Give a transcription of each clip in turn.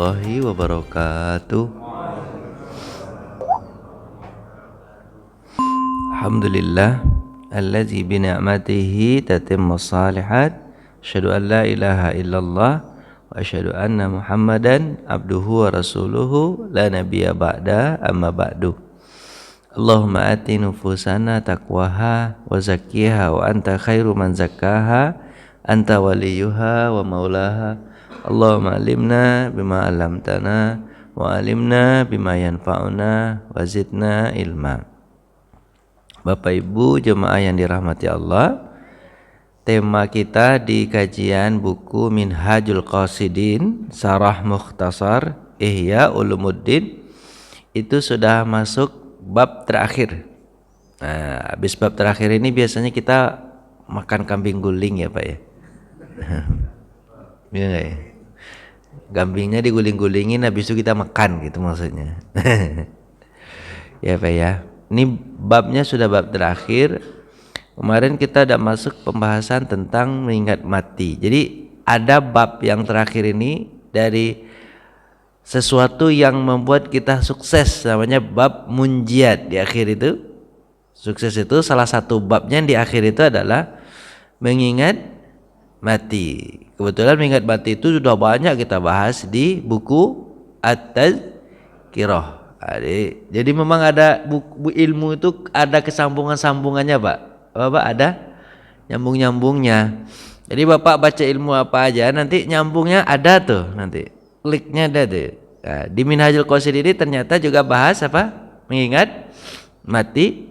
warahmatullahi wabarakatuh. Alhamdulillah allazi bi ni'matihi tatimmus shalihat. Asyhadu an la ilaha illallah wa asyhadu anna Muhammadan abduhu wa rasuluhu la nabiyya ba'da amma ba'du. Allahumma ati nufusana taqwaha wa zakkiha wa anta khairu man zakkaha anta waliyuha wa maulaha. Allahumma alimna bima alamtana wa alimna bima yanfa'una wa zidna ilma. Bapak Ibu jemaah yang dirahmati Allah, tema kita di kajian buku Minhajul Qasidin Syarah Mukhtasar Ihya Ulumuddin itu sudah masuk bab terakhir. Nah, habis bab terakhir ini biasanya kita makan kambing guling ya Pak ya. Iya enggak ya? Kambingnya diguling-gulingin habis itu kita makan gitu maksudnya. Ya Pak ya. Ini babnya sudah bab terakhir. Kemarin kita udah masuk pembahasan tentang mengingat mati. Jadi ada bab yang terakhir ini dari sesuatu yang membuat kita sukses, namanya bab munjiat di akhir itu. Sukses itu salah satu babnya yang di akhir itu adalah mengingat mati. Kebetulan mengingat mati itu sudah banyak kita bahas di buku At-Tazkirah. Jadi memang ada buku ilmu itu ada kesambungan-sambungannya Pak. Bapak ada nyambung-nyambungnya. Jadi Bapak baca ilmu apa aja nanti nyambungnya ada tuh nanti. Kliknya ada tuh. Nah, di Minhajul Qasidin ini ternyata juga bahas apa? Mengingat mati.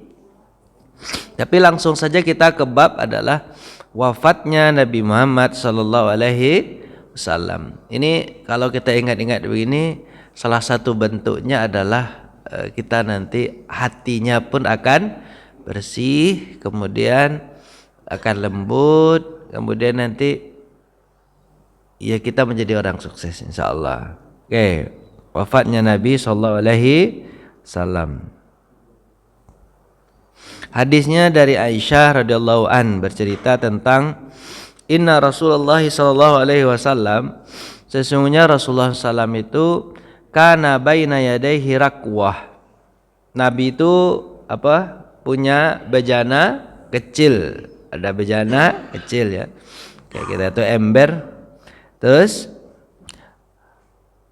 Tapi langsung saja kita ke bab adalah wafatnya Nabi Muhammad sallallahu alaihi wasallam. Ini kalau kita ingat-ingat begini, salah satu bentuknya adalah kita nanti hatinya pun akan bersih, kemudian akan lembut, kemudian nanti ya kita menjadi orang sukses insyaallah. Oke, wafatnya Nabi sallallahu alaihi wasallam. Hadisnya dari Aisyah radhiyallahu an bercerita tentang inna Rasulullah sallallahu alaihi wasallam, sesungguhnya Rasulullah sallam itu kana baina yadayhi rakwah. Nabi itu apa? Punya bejana kecil. Ada bejana kecil ya. Kayak kita itu ember. Terus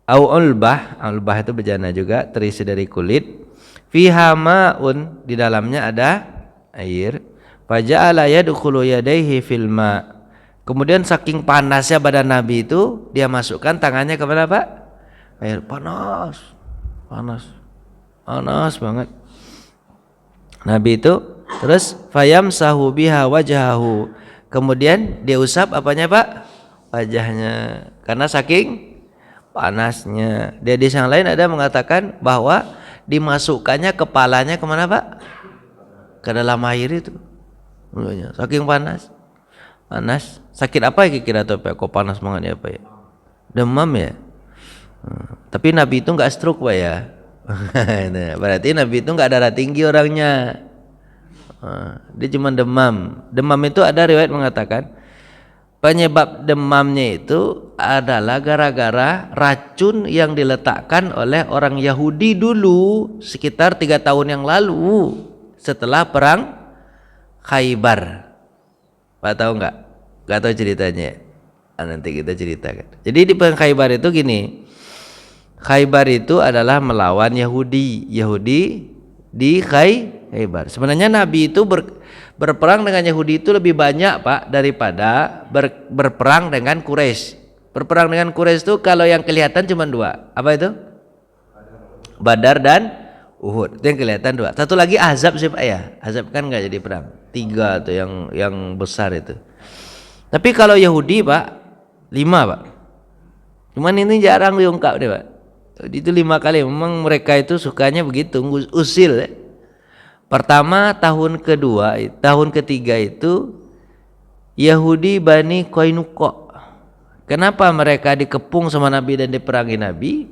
ulbah itu bejana juga terisi dari kulit. Fiha ma'un, di dalamnya ada air. Faja'ala yadkhulu yadayhi fil ma'. Kemudian saking panasnya badan Nabi itu, dia masukkan tangannya ke mana Pak? Air panas banget. Nabi itu terus fayamsahu biha wajhahu. Kemudian dia usap apanya Pak? Wajahnya. Karena saking panasnya. Di hadis yang lain ada mengatakan bahwa dimasukkannya kepalanya kemana Pak? Ke dalam air itu. Saking panas. Sakit apa ya kira tuh Pak? Kok panas banget ya Pak ya? Demam ya? Tapi Nabi itu enggak stroke Pak ya. Nah, berarti Nabi itu enggak darah tinggi orangnya. Dia cuma demam. Demam itu ada riwayat mengatakan penyebab demamnya itu adalah gara-gara racun yang diletakkan oleh orang Yahudi dulu sekitar 3 tahun yang lalu setelah perang Khaybar. Pak tahu enggak? Enggak tahu ceritanya. Nanti kita ceritakan. Jadi di perang Khaybar itu gini. Khaybar itu adalah melawan Yahudi di Khaybar. Sebenarnya Nabi itu berperang dengan Yahudi itu lebih banyak Pak daripada berperang dengan Quraisy. Berperang dengan Quraisy itu kalau yang kelihatan cuma 2. Apa itu? Badar dan Uhud. Itu yang kelihatan 2. Satu lagi Ahzab sih Pak ya. Ahzab kan enggak jadi perang. 3 tuh yang besar itu. Tapi kalau Yahudi Pak 5 Pak. Cuman ini jarang diungkap deh Pak. Itu 5 kali. Memang mereka itu sukanya begitu, usil ya. Pertama, tahun ketiga itu Yahudi Bani Qainuqa. Kenapa mereka dikepung sama Nabi dan diperangi Nabi?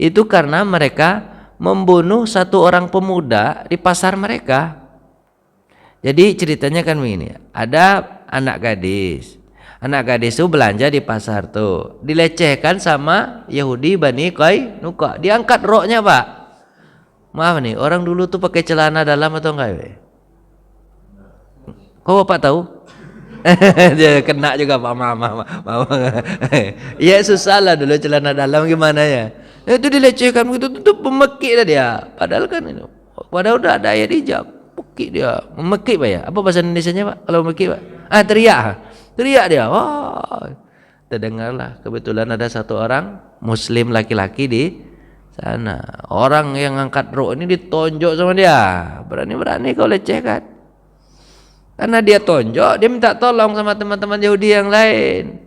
Itu karena mereka membunuh 1 orang pemuda di pasar mereka. Jadi ceritanya kan begini, ada anak gadis. Anak gadis itu belanja di pasar tuh, dilecehkan sama Yahudi Bani Qainuqa. Diangkat roknya, Pak. Maaf nih, orang dulu tuh pakai celana dalam atau enggak? Kok Bapak tahu? Dia kena juga Pak mama. Ya susah lah dulu celana dalam gimana ya. Itu dilecehkan begitu tuh pemekik dah dia. Padahal kan itu. Padahal udah ada ayat hijab. Pekik dia. Memekik Pak ya. Apa bahasa Indonesianya Pak? Kalau memekik Pak? Teriak. Teriak dia. Wah. Terdengarlah kebetulan ada satu orang muslim laki-laki di sana. Orang yang angkat rok ini ditonjok sama dia. Berani-berani kau lecehkan. Karena dia tonjok, dia minta tolong sama teman-teman Yahudi yang lain.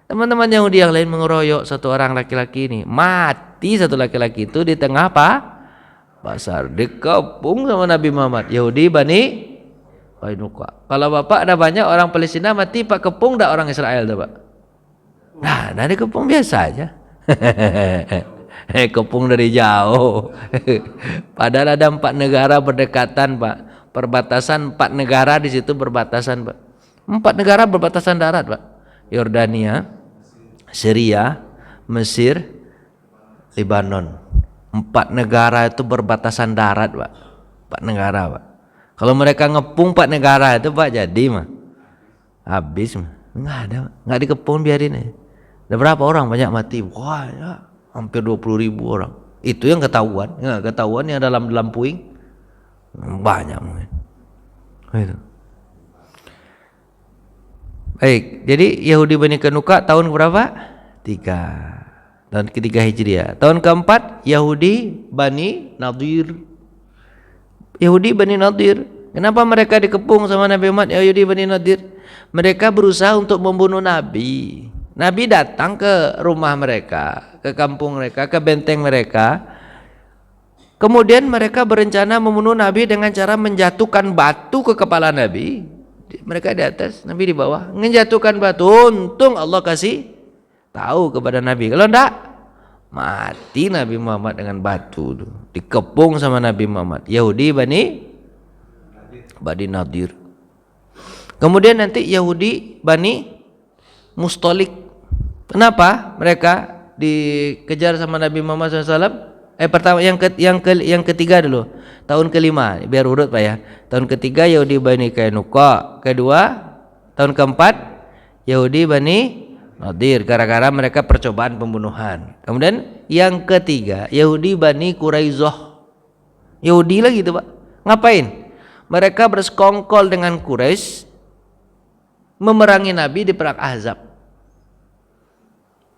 Teman-teman Yahudi yang lain mengeroyok satu orang laki-laki ini. Mati satu laki-laki itu di tengah pasar. Dikepung sama Nabi Muhammad. Yahudi Bani Qainuqa. Kalau Bapak ada banyak orang Palestina mati, Pak kepung dah orang Israel tuh Pak. Nah, dari kepung biasa aja. Kepung dari jauh. Padahal ada 4 negara berdekatan Pak. Perbatasan 4 negara di situ berbatasan, Pak. 4 negara berbatasan darat, Pak. Yordania, Syria, Mesir, Lebanon. 4 negara itu berbatasan darat, Pak. 4 negara, Pak. Kalau mereka ngepung 4 negara itu, Pak, jadi mah habis mah. Enggak ada, enggak dikepung, biarin aja. Ada berapa orang banyak mati? Wah, ya, hampir 20.000 orang. Itu yang ketahuan. Ya, ketahuan yang dalam puing banyak mungkin. Itu. Baik, jadi Yahudi Bani Qainuqa tahun berapa? 3. Tahun ketiga Hijriah. Tahun keempat Yahudi Bani Nadir. Yahudi Bani Nadir. Kenapa mereka dikepung sama Nabi Muhammad? Yahudi Bani Nadir. Mereka berusaha untuk membunuh Nabi. Nabi datang ke rumah mereka, ke kampung mereka, ke benteng mereka. Kemudian mereka berencana membunuh Nabi dengan cara menjatuhkan batu ke kepala Nabi. Mereka di atas, Nabi di bawah. Menjatuhkan batu. Untung Allah kasih tahu kepada Nabi. Kalau enggak, mati Nabi Muhammad dengan batu. Dikepung sama Nabi Muhammad. Yahudi Bani Nadir. Kemudian nanti Yahudi Bani Mustalik. Kenapa mereka dikejar sama Nabi Muhammad SAW? Pertama yang ketiga dulu, tahun kelima, biar urut Pak ya. Tahun ketiga Yahudi Bani Qainuqa, kedua tahun keempat Yahudi Bani Nadir, gara-gara mereka percobaan pembunuhan. Kemudian yang ketiga Yahudi Bani Quraisyah. Yahudi lagi itu Pak. Ngapain? Mereka bersekongkol dengan Quraisy memerangi Nabi di perang Ahzab.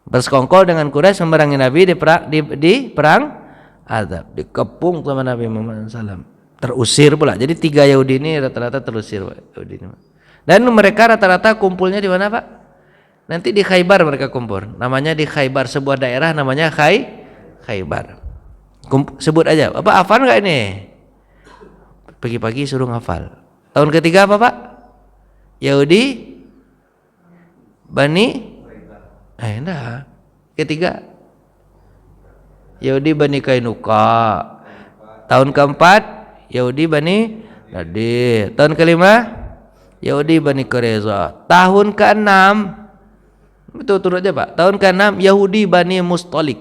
Bersekongkol dengan Quraisy memerangi Nabi di perang Azab, dikepung sama Nabi Muhammad SAW, terusir pula. Jadi 3 Yahudi ini rata-rata terusir, Pak. Yahudi ini. Dan mereka rata-rata kumpulnya di mana, Pak? Nanti di Khaybar mereka kumpul. Namanya di Khaybar, sebuah daerah namanya Khaybar. Sebut aja. Bapak hafal nggak ini? Pagi-pagi suruh hafal. Tahun ketiga apa, Pak? Yahudi Bani enggak. Ketiga Yahudi Bani Qainuqa. Tahun keempat Yahudi Bani Nadir. Tahun kelima Yahudi Bani Quraisyah. Tahun keenam, betul turut aja Pak. Tahun keenam Yahudi Bani Mustalik.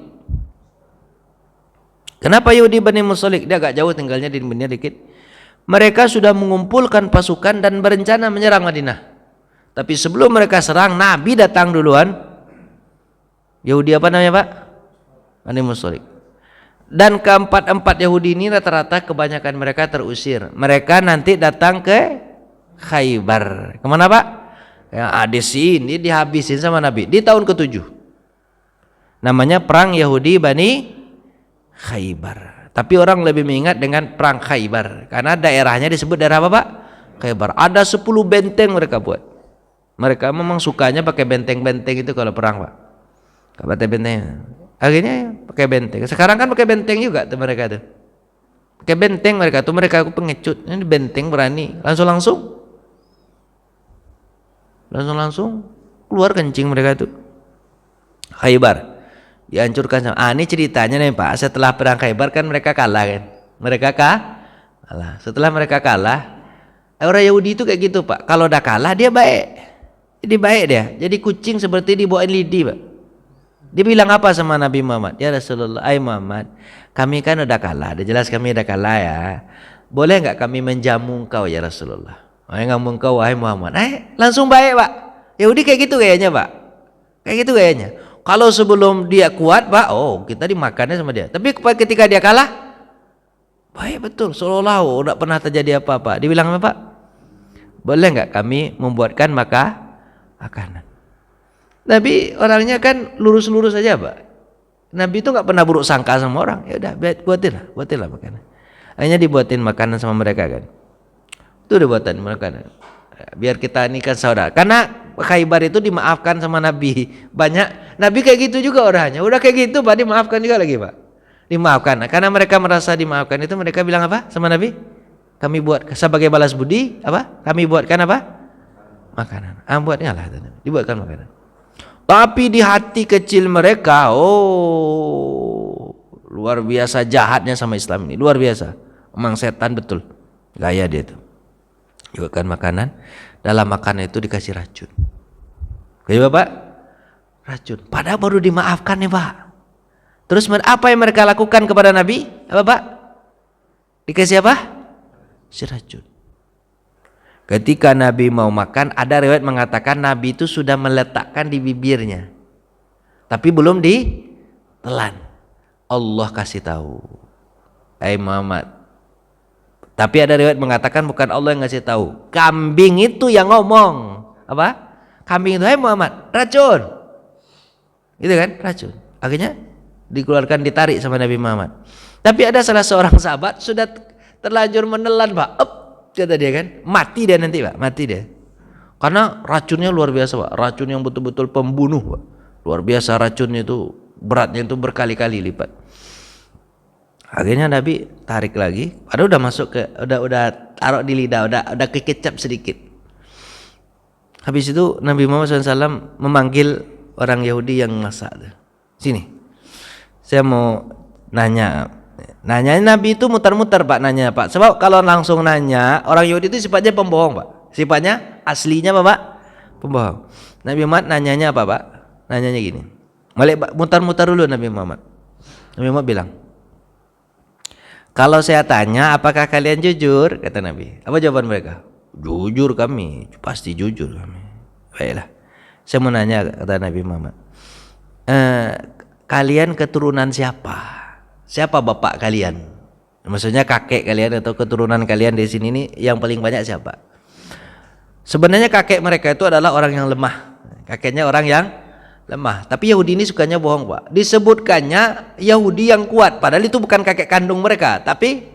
Kenapa Yahudi Bani Mustalik? Dia agak jauh tinggalnya di Madinah dikit. Mereka sudah mengumpulkan pasukan dan berencana menyerang Madinah. Tapi sebelum mereka serang, Nabi datang duluan. Yahudi apa namanya Pak? Bani Mustalik. Dan keempat Yahudi ini rata-rata kebanyakan mereka terusir. Mereka nanti datang ke Khaybar. Kemana Pak? Ya, di sini dihabisin sama Nabi di tahun ke-7. Namanya perang Yahudi Bani Khaybar. Tapi orang lebih mengingat dengan perang Khaybar karena daerahnya disebut daerah apa Pak? Khaybar. Ada 10 benteng mereka buat. Mereka memang sukanya pakai benteng-benteng itu kalau perang Pak. Pakai benteng. Akhirnya pakai benteng. Sekarang kan pakai benteng juga tuh mereka tuh. Pakai benteng mereka tuh, mereka pengecut. Ini benteng berani. Langsung keluar kencing mereka tuh. Khaybar dihancurkan sama. Ini ceritanya nih Pak. Setelah perang Khaybar kan mereka kalah kan. Mereka kalah. Setelah mereka kalah, orang Yahudi itu kayak gitu Pak. Kalau udah kalah dia baik. Jadi baik dia. Jadi kucing seperti dibawain lidi, Pak. Dia bilang apa sama Nabi Muhammad? Ya Rasulullah, ay Muhammad, kami kan udah kalah. Dia jelas kami udah kalah ya. Boleh nggak kami menjamu engkau ya Rasulullah? Wahai ngamu engkau, wahai Muhammad. Langsung baik, Pak. Yahudi kayak gitu kayaknya, Pak. Kayak gitu kayaknya. Kalau sebelum dia kuat, Pak, oh kita dimakannya sama dia. Tapi ketika dia kalah, baik betul. Seolah-olah tidak pernah terjadi apa-apa. Dibilang apa, Pak? Boleh nggak kami membuatkan makanan? Nabi orangnya kan lurus-lurus saja, Pak. Nabi itu nggak pernah buruk sangka sama orang. Ya udah, buatinlah makanan. Akhirnya dibuatin makanan sama mereka kan. Itu dibuatin makanan. Biar kita ini kan saudara. Karena Khaybar itu dimaafkan sama Nabi. Banyak Nabi kayak gitu juga orangnya. Udah kayak gitu, Pak, dimaafkan juga lagi, Pak. Dimaafkan. Karena mereka merasa dimaafkan itu, mereka bilang apa sama Nabi? Kami buat sebagai balas budi apa? Kami buatkan apa? Makanan. Buatnya lah, dibuatkan makanan. Tapi di hati kecil mereka, oh, luar biasa jahatnya sama Islam ini, luar biasa. Emang setan betul. Gaya dia itu. Dibuatkan makanan, dalam makanan itu dikasih racun. Kayak Bapak? Racun. Padahal baru dimaafkan nih, Pak. Terus apa yang mereka lakukan kepada Nabi? Apa, Pak? Dikasih apa? Si racun. Ketika Nabi mau makan, ada riwayat mengatakan Nabi itu sudah meletakkan di bibirnya, tapi belum ditelan. Allah kasih tahu, Muhammad. Tapi ada riwayat mengatakan bukan Allah yang ngasih tahu, kambing itu yang ngomong. Apa? Kambing itu, Muhammad, racun. Itu kan racun. Akhirnya dikeluarkan, ditarik sama Nabi Muhammad. Tapi ada salah seorang sahabat sudah terlanjur menelan, Pak. Kata dia kan, mati dia nanti, Pak, mati dia. Karena racunnya luar biasa, Pak. Racun yang betul-betul pembunuh, Pak. Luar biasa racunnya itu, beratnya itu berkali-kali lipat. Akhirnya Nabi tarik lagi, padahal udah masuk ke, udah taruh di lidah, udah kekecap sedikit. Habis itu Nabi Muhammad SAW memanggil orang Yahudi yang masak. Sini, saya mau nanya. Nanyanya Nabi itu mutar-mutar, Pak, nanya, Pak. Sebab kalau langsung nanya, orang Yahudi itu sifatnya pembohong, Pak. Sifatnya aslinya apa, Pak? Pembohong. Nabi Muhammad nanyanya apa, Pak? Nanyanya gini. Mutar-mutar dulu Nabi Muhammad. Nabi Muhammad bilang, kalau saya tanya apakah kalian jujur? Kata Nabi. Apa jawaban mereka? Jujur kami, pasti jujur kami. Baiklah, saya mau nanya, kata Nabi Muhammad, kalian keturunan siapa? Siapa bapak kalian? Maksudnya kakek kalian atau keturunan kalian di sini nih yang paling banyak siapa? Sebenarnya kakek mereka itu adalah orang yang lemah. Kakeknya orang yang lemah. Tapi Yahudi ini sukanya bohong, Pak. Disebutkannya Yahudi yang kuat, padahal itu bukan kakek kandung mereka, tapi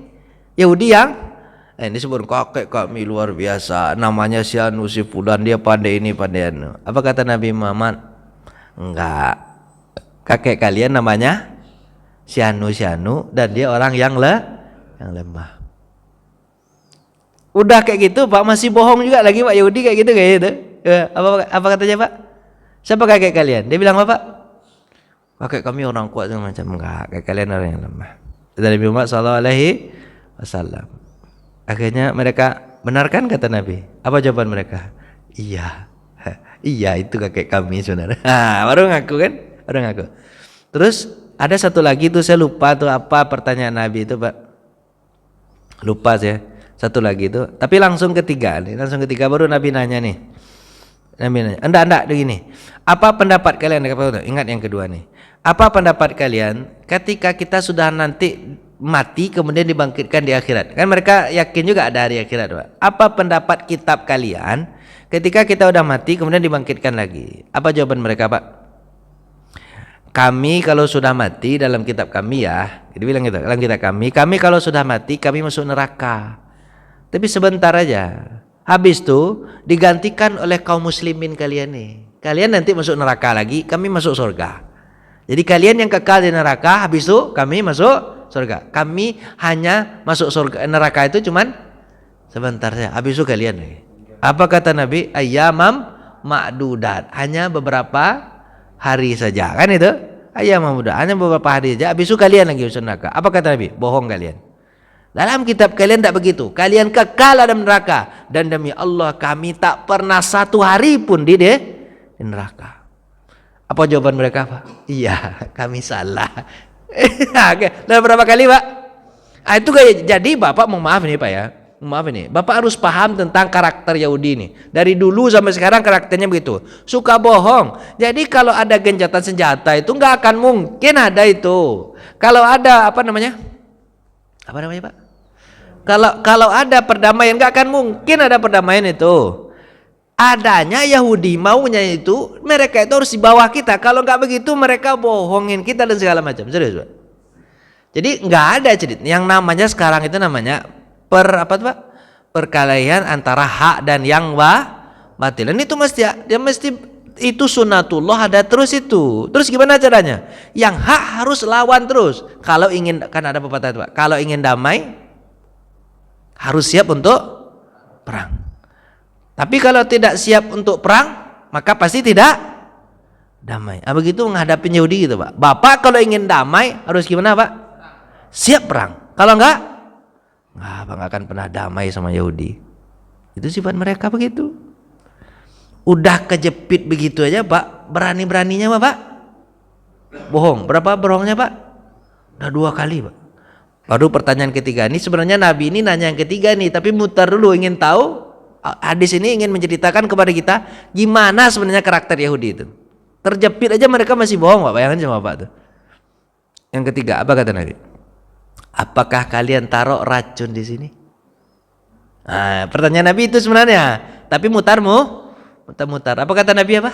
Yahudi yang ini disebut kakek kami luar biasa, namanya si anu si fulan, dia pandai ini pandai anu. Apa kata Nabi Muhammad? Enggak. Kakek kalian namanya si anu dan dia orang yang lemah. Udah kayak gitu, Pak, masih bohong juga lagi, Pak. Yahudi kayak gitu. Apa katanya, Pak? Siapa kakek kalian? Dia bilang apa, Pak? Kakek kami orang kuat segala macam. Enggak, kakek kalian orang yang lemah. Dari Nabi Muhammad SAW. Akhirnya mereka benarkan kata Nabi. Apa jawaban mereka? Iya. Iya, itu kakek kami sebenarnya. Baru ngaku kan? Baru ngaku. Terus ada satu lagi tuh, saya lupa tuh apa pertanyaan Nabi itu, Pak. Lupa saya. Satu lagi itu, tapi langsung ketiga baru Nabi nanya nih. Nabi nanya, enggak begini. Apa pendapat kalian? Ingat yang kedua nih. Apa pendapat kalian ketika kita sudah nanti mati kemudian dibangkitkan di akhirat? Kan mereka yakin juga ada hari akhirat, Pak. Apa pendapat kitab kalian ketika kita udah mati kemudian dibangkitkan lagi? Apa jawaban mereka, Pak? Kami kalau sudah mati, dalam kitab kami ya, jadi bilang gitu, dalam kitab kami kalau sudah mati kami masuk neraka. Tapi sebentar aja. Habis itu digantikan oleh kaum muslimin kalian nih. Kalian nanti masuk neraka lagi, kami masuk surga. Jadi kalian yang kekal di neraka, habis itu kami masuk surga. Kami hanya masuk surga, neraka itu cuman sebentar saja. Habis itu kalian lagi. Apa kata Nabi? Ayyamam ma'dudat. Hanya beberapa hari saja. Kan itu? Ayyamam ma'dudat. Hanya beberapa hari saja. Habis itu kalian lagi masuk neraka. Apa kata Nabi? Bohong kalian. Dalam kitab kalian tidak begitu. Kalian kekal dalam neraka. Dan demi Allah kami tak pernah satu hari pun di neraka. Apa jawaban mereka, Pak? Iya, kami salah. Dan berapa kali, Pak? Itu kayak jadi Bapak mau maaf nih, Pak ya. Maaf ini. Bapak harus paham tentang karakter Yahudi ini. Dari dulu sampai sekarang karakternya begitu. Suka bohong. Jadi kalau ada gencatan senjata itu nggak akan mungkin ada itu. Kalau ada apa namanya, Pak? Kalau ada perdamaian nggak akan mungkin ada perdamaian itu. Adanya Yahudi maunya itu mereka itu harus di bawah kita. Kalau nggak begitu mereka bohongin kita dan segala macam. Serius, Pak. Jadi nggak ada cerita. Yang namanya sekarang itu namanya perkelahian antara hak dan yang batil. Dan itu mesti itu sunatullah ada terus itu. Terus gimana caranya? Yang hak harus lawan terus. Kalau ingin, kan ada pepatah itu, Pak. Kalau ingin damai harus siap untuk perang. Tapi kalau tidak siap untuk perang, maka pasti tidak damai. Begitu menghadapi Yahudi gitu, Pak. Bapak kalau ingin damai harus gimana, Pak? Siap perang. Kalau enggak, nggak akan pernah damai sama Yahudi. Itu sifat mereka begitu. Udah kejepit begitu aja, Pak. Berani-beraninya, Pak. Bohong. Berapa bohongnya, Pak? Udah 2 kali, Pak. Baru pertanyaan ketiga ini sebenarnya Nabi ini nanya yang ketiga nih, tapi mutar dulu ingin tahu hadis ini ingin menceritakan kepada kita gimana sebenarnya karakter Yahudi itu. Terjepit aja mereka masih bohong, Pak. Bayangin sama Pak tuh. Yang ketiga apa kata Nabi? Apakah kalian taruh racun di sini? Pertanyaan Nabi itu sebenarnya, tapi mutar. Apa kata Nabi apa?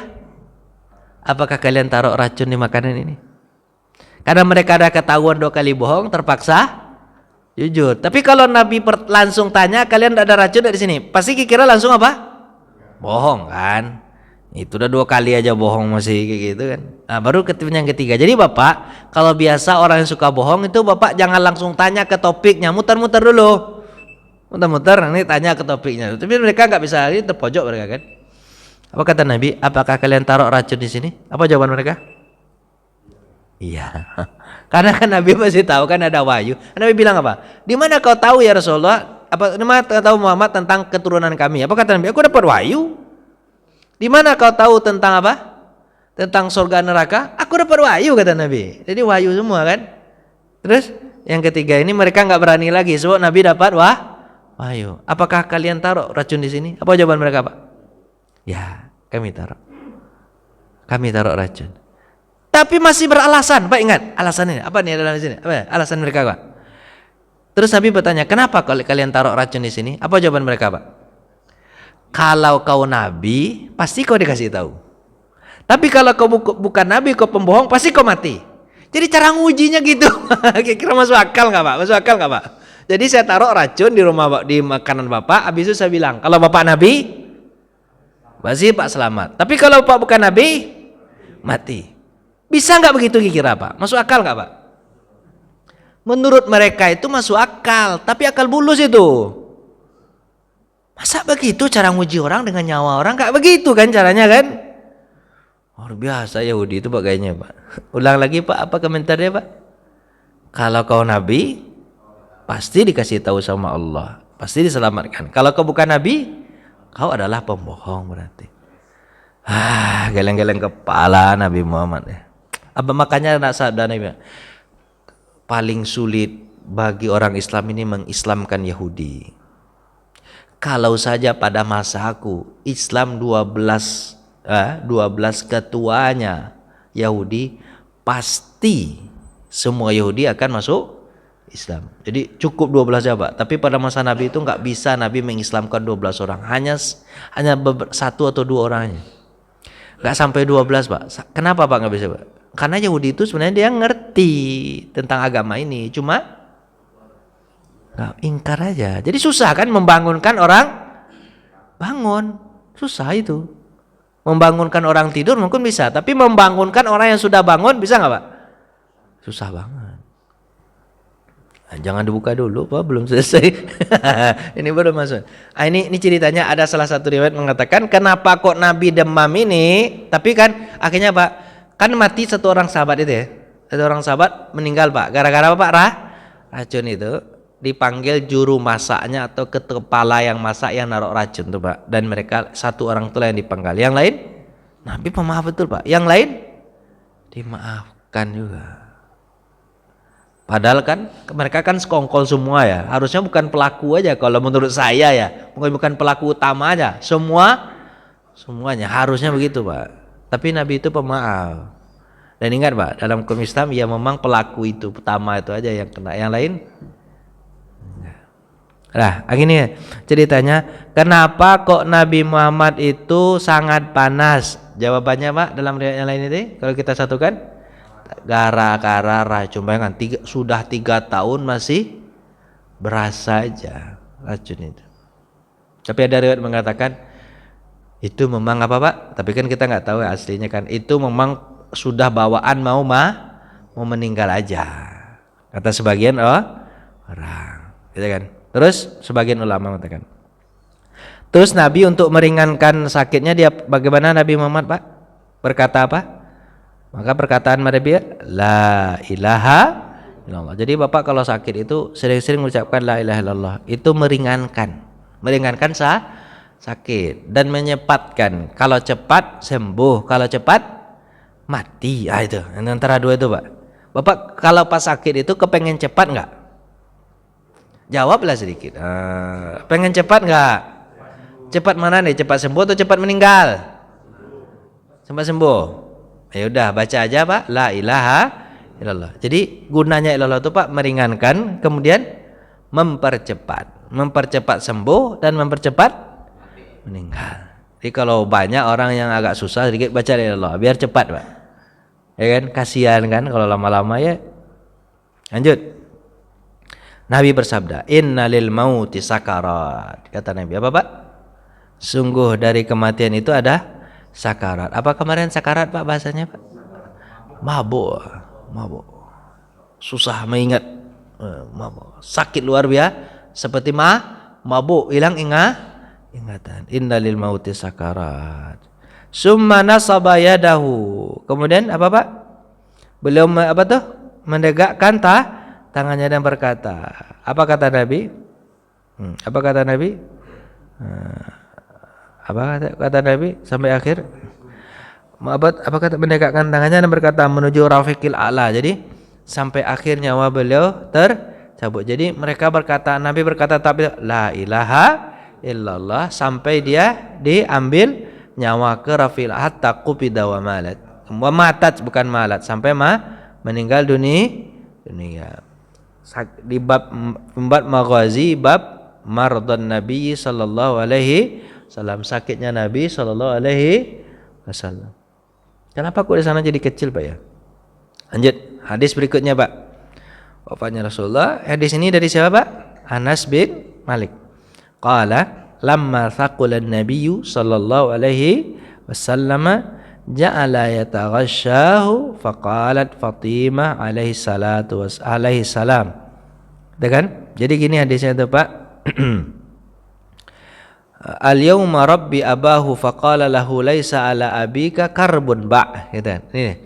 Apakah kalian taruh racun di makanan ini? Karena mereka ada ketahuan 2 kali bohong, terpaksa jujur. Tapi kalau Nabi langsung tanya, kalian ada racun dari sini, pasti kira langsung apa? Bohong kan? Itu udah 2 kali aja bohong masih kayak gitu kan. Baru yang ketiga. Jadi Bapak, kalau biasa orang yang suka bohong itu Bapak jangan langsung tanya ke topiknya, muter-muter dulu. Muter-muter, nanti tanya ke topiknya. Tapi mereka nggak bisa, ini terpojok mereka kan. Apa kata Nabi? Apakah kalian taruh racun di sini? Apa jawaban mereka? Iya. Karena kan Nabi masih tahu kan ada wahyu. Nabi bilang apa? Di mana kau tahu ya Rasulullah? Di mana kau tahu Muhammad tentang keturunan kami? Apa kata Nabi? Aku dapat wahyu. Di mana kau tahu tentang apa? Tentang surga neraka? Aku dapat wahyu kata Nabi. Jadi wahyu semua kan? Terus yang ketiga ini mereka nggak berani lagi sebab Nabi dapat wahyu. Apakah kalian taruh racun di sini? Apa jawaban mereka, Pak? Ya, kami taruh. Kami taruh racun. Tapi masih beralasan, Pak, ingat alasannya apa nih dalam sini? Apa alasan mereka, Pak? Terus Nabi bertanya, kenapa kalau kalian taruh racun di sini? Apa jawaban mereka, Pak? Kalau kau Nabi, pasti kau dikasih tahu. Tapi kalau kau bukan Nabi, kau pembohong, pasti kau mati. Jadi cara ngujinya gitu. Kira-kira masuk akal nggak, Pak? Masuk akal nggak, Pak? Jadi saya taruh racun di rumah, di makanan Bapak. Habis itu saya bilang, kalau Bapak Nabi, pasti Pak selamat. Tapi kalau Bapak bukan Nabi, mati. Bisa nggak begitu kira Pak? Masuk akal nggak, Pak? Menurut mereka itu masuk akal, tapi akal bulus itu. Masa begitu cara nguji orang dengan nyawa orang? Nggak begitu kan caranya kan? Luar biasa Yahudi itu Pak kayaknya, Pak. Ulang lagi, Pak, apa komentarnya, Pak? Kalau kau Nabi, pasti dikasih tahu sama Allah, pasti diselamatkan. Kalau kau bukan Nabi, kau adalah pembohong berarti. Geleng-geleng kepala Nabi Muhammad ya. Apa makanya anak sabda Nabi paling sulit bagi orang Islam ini mengislamkan Yahudi. Kalau saja pada masaku Islam 12 ketuanya Yahudi, pasti semua Yahudi akan masuk Islam. Jadi cukup 12 ya, Pak. Tapi pada masa Nabi itu nggak bisa Nabi mengislamkan 12 orang. Hanya 1 atau 2 orangnya. Nggak sampai 12, Pak. Kenapa, Pak, nggak bisa, Pak? Karena Yahudi itu sebenarnya dia ngerti tentang agama ini, cuma nggak ingkar aja. Jadi susah kan membangunkan orang bangun, susah itu. Membangunkan orang tidur mungkin bisa, tapi membangunkan orang yang sudah bangun bisa nggak, Pak? Susah banget. Jangan dibuka dulu, Pak, belum selesai. Ini baru masuk. Ini ceritanya ada salah satu riwayat mengatakan kenapa kok Nabi demam ini, tapi kan akhirnya, Pak, kan mati 1 orang sahabat itu ya. 1 orang sahabat meninggal, Pak. Gara-gara apa, Pak? Racun itu. dipanggil juru masaknya atau kepala yang masak yang naruh racun tuh Pak. Dan mereka satu orang itulah yang dipanggil. Yang lain Nabi pemaaf betul Pak. Yang lain dimaafkan juga. Padahal kan mereka kan sekongkol semua ya. Harusnya bukan pelaku aja kalau menurut saya ya. Bukan pelaku utama aja. Semuanya harusnya begitu Pak. Tapi Nabi itu pemaaf. Dan ingat Pak, dalam hukum Islam ya memang pelaku itu pertama itu aja yang kena. Yang lain nah, gini ya ceritanya, kenapa kok Nabi Muhammad itu sangat panas? Jawabannya Pak dalam riwayat yang lain itu, kalau kita satukan, gara-gara racun. Bayangkan sudah 3 tahun masih berasa aja racun itu. Tapi ada riwayat mengatakan itu memang apa Pak? Tapi kan kita nggak tahu ya aslinya kan. Itu memang sudah bawaan mau meninggal aja. Kata sebagian orang, gitu kan. Terus sebagian ulama mengatakan. Terus Nabi untuk meringankan sakitnya dia bagaimana Nabi Muhammad Pak? Berkata apa? Maka perkataan Nabi la ilaha illallah. Jadi Bapak kalau sakit itu sering-sering mengucapkan la ilaha illallah. Itu meringankan sakit dan menyepatkan. Kalau cepat sembuh, kalau cepat mati. Itu antara dua itu Pak. Bapak kalau pas sakit itu kepengen cepat nggak? Jawablah sedikit. Pengen cepat nggak? Cepat mana nih? Cepat sembuh atau cepat meninggal? Cepat sembuh. Ya udah baca aja Pak. La ilaha illallah. Jadi gunanya illallah itu Pak meringankan, kemudian mempercepat sembuh dan mempercepat meninggal. Jadi kalau banyak orang yang agak susah sedikit baca la ilaha illallah biar cepat Pak. Ya kan? Kasihan kan kalau lama-lama ya. Lanjut. Nabi bersabda, innalil mauti sakarat. Kata Nabi, apa Pak? Sungguh dari kematian itu ada sakarat. Apa kemarin sakarat Pak bahasanya Pak? Mabuk. Susah mengingat. Mabuk. Sakit luar biasa. Seperti mabuk. Hilang ingatan. Innalil mauti sakarat. Summa nasaba yadahu. Kemudian apa Pak? Beliau apa tuh? Mendegakkan tangannya dan berkata, apa kata Nabi? Apa kata Nabi? Apa kata Nabi sampai akhir? Apa kata mendekatkan tangannya dan berkata menuju Rafiqil A'la. Jadi sampai akhir nyawa beliau tercabut. Jadi mereka berkata, Nabi berkata tapi la ilaha illallah sampai dia diambil nyawa ke Rafiqil hatta qubida wa malat. Wa matat bukan malat sampai meninggal dunia. Di bab maghazi bab mardhan Nabi sallallahu alaihi wasallam, sakitnya Nabi sallallahu alaihi wasallam. Kenapa kok di sana jadi kecil Pak ya? Lanjut hadis berikutnya Pak. Wafatnya Rasulullah. Hadis ini dari siapa Pak? Anas bin Malik. Qala lamma thaqala an-nabiy sallallahu alaihi wasallam ja'ala yataghashahu faqalat Fatimah alaihi salam. Kan? Jadi gini hadisnya itu Pak. Al-yawma rabbi abahu faqala lahu laisa ala abika karbun gitu. Ini.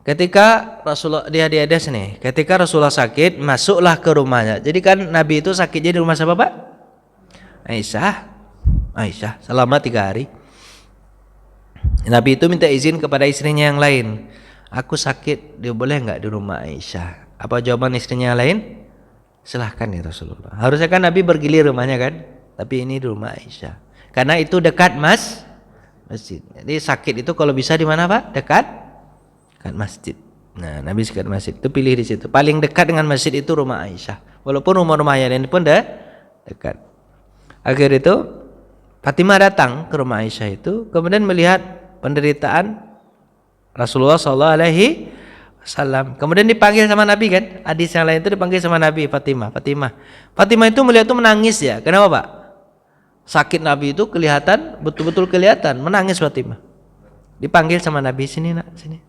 Ketika Rasulullah dia di hadis nih, ketika Rasulullah sakit, masuklah ke rumahnya. Jadi kan Nabi itu sakitnya di rumah siapa Pak? Aisyah selama 3 hari. Nabi itu minta izin kepada istrinya yang lain. Aku sakit, dia boleh nggak di rumah Aisyah? Apa jawaban istrinya yang lain? Silahkan ya Rasulullah. Harusnya kan Nabi bergilir rumahnya kan, tapi ini di rumah Aisyah. Karena itu dekat masjid. Jadi sakit itu kalau bisa di mana Pak? Dekat masjid. Nah Nabi dekat masjid itu pilih di situ. Paling dekat dengan masjid itu rumah Aisyah. Walaupun rumah-rumah yang lain pun dekat. Akhir itu Fatimah datang ke rumah Aisyah itu, kemudian melihat penderitaan Rasulullah SAW. Kemudian dipanggil sama Nabi kan, hadis yang lain itu dipanggil sama Nabi Fatimah itu melihat itu menangis ya. Kenapa Pak? Sakit Nabi itu kelihatan, betul-betul kelihatan, menangis Fatimah. Dipanggil sama Nabi, sini nak, sini.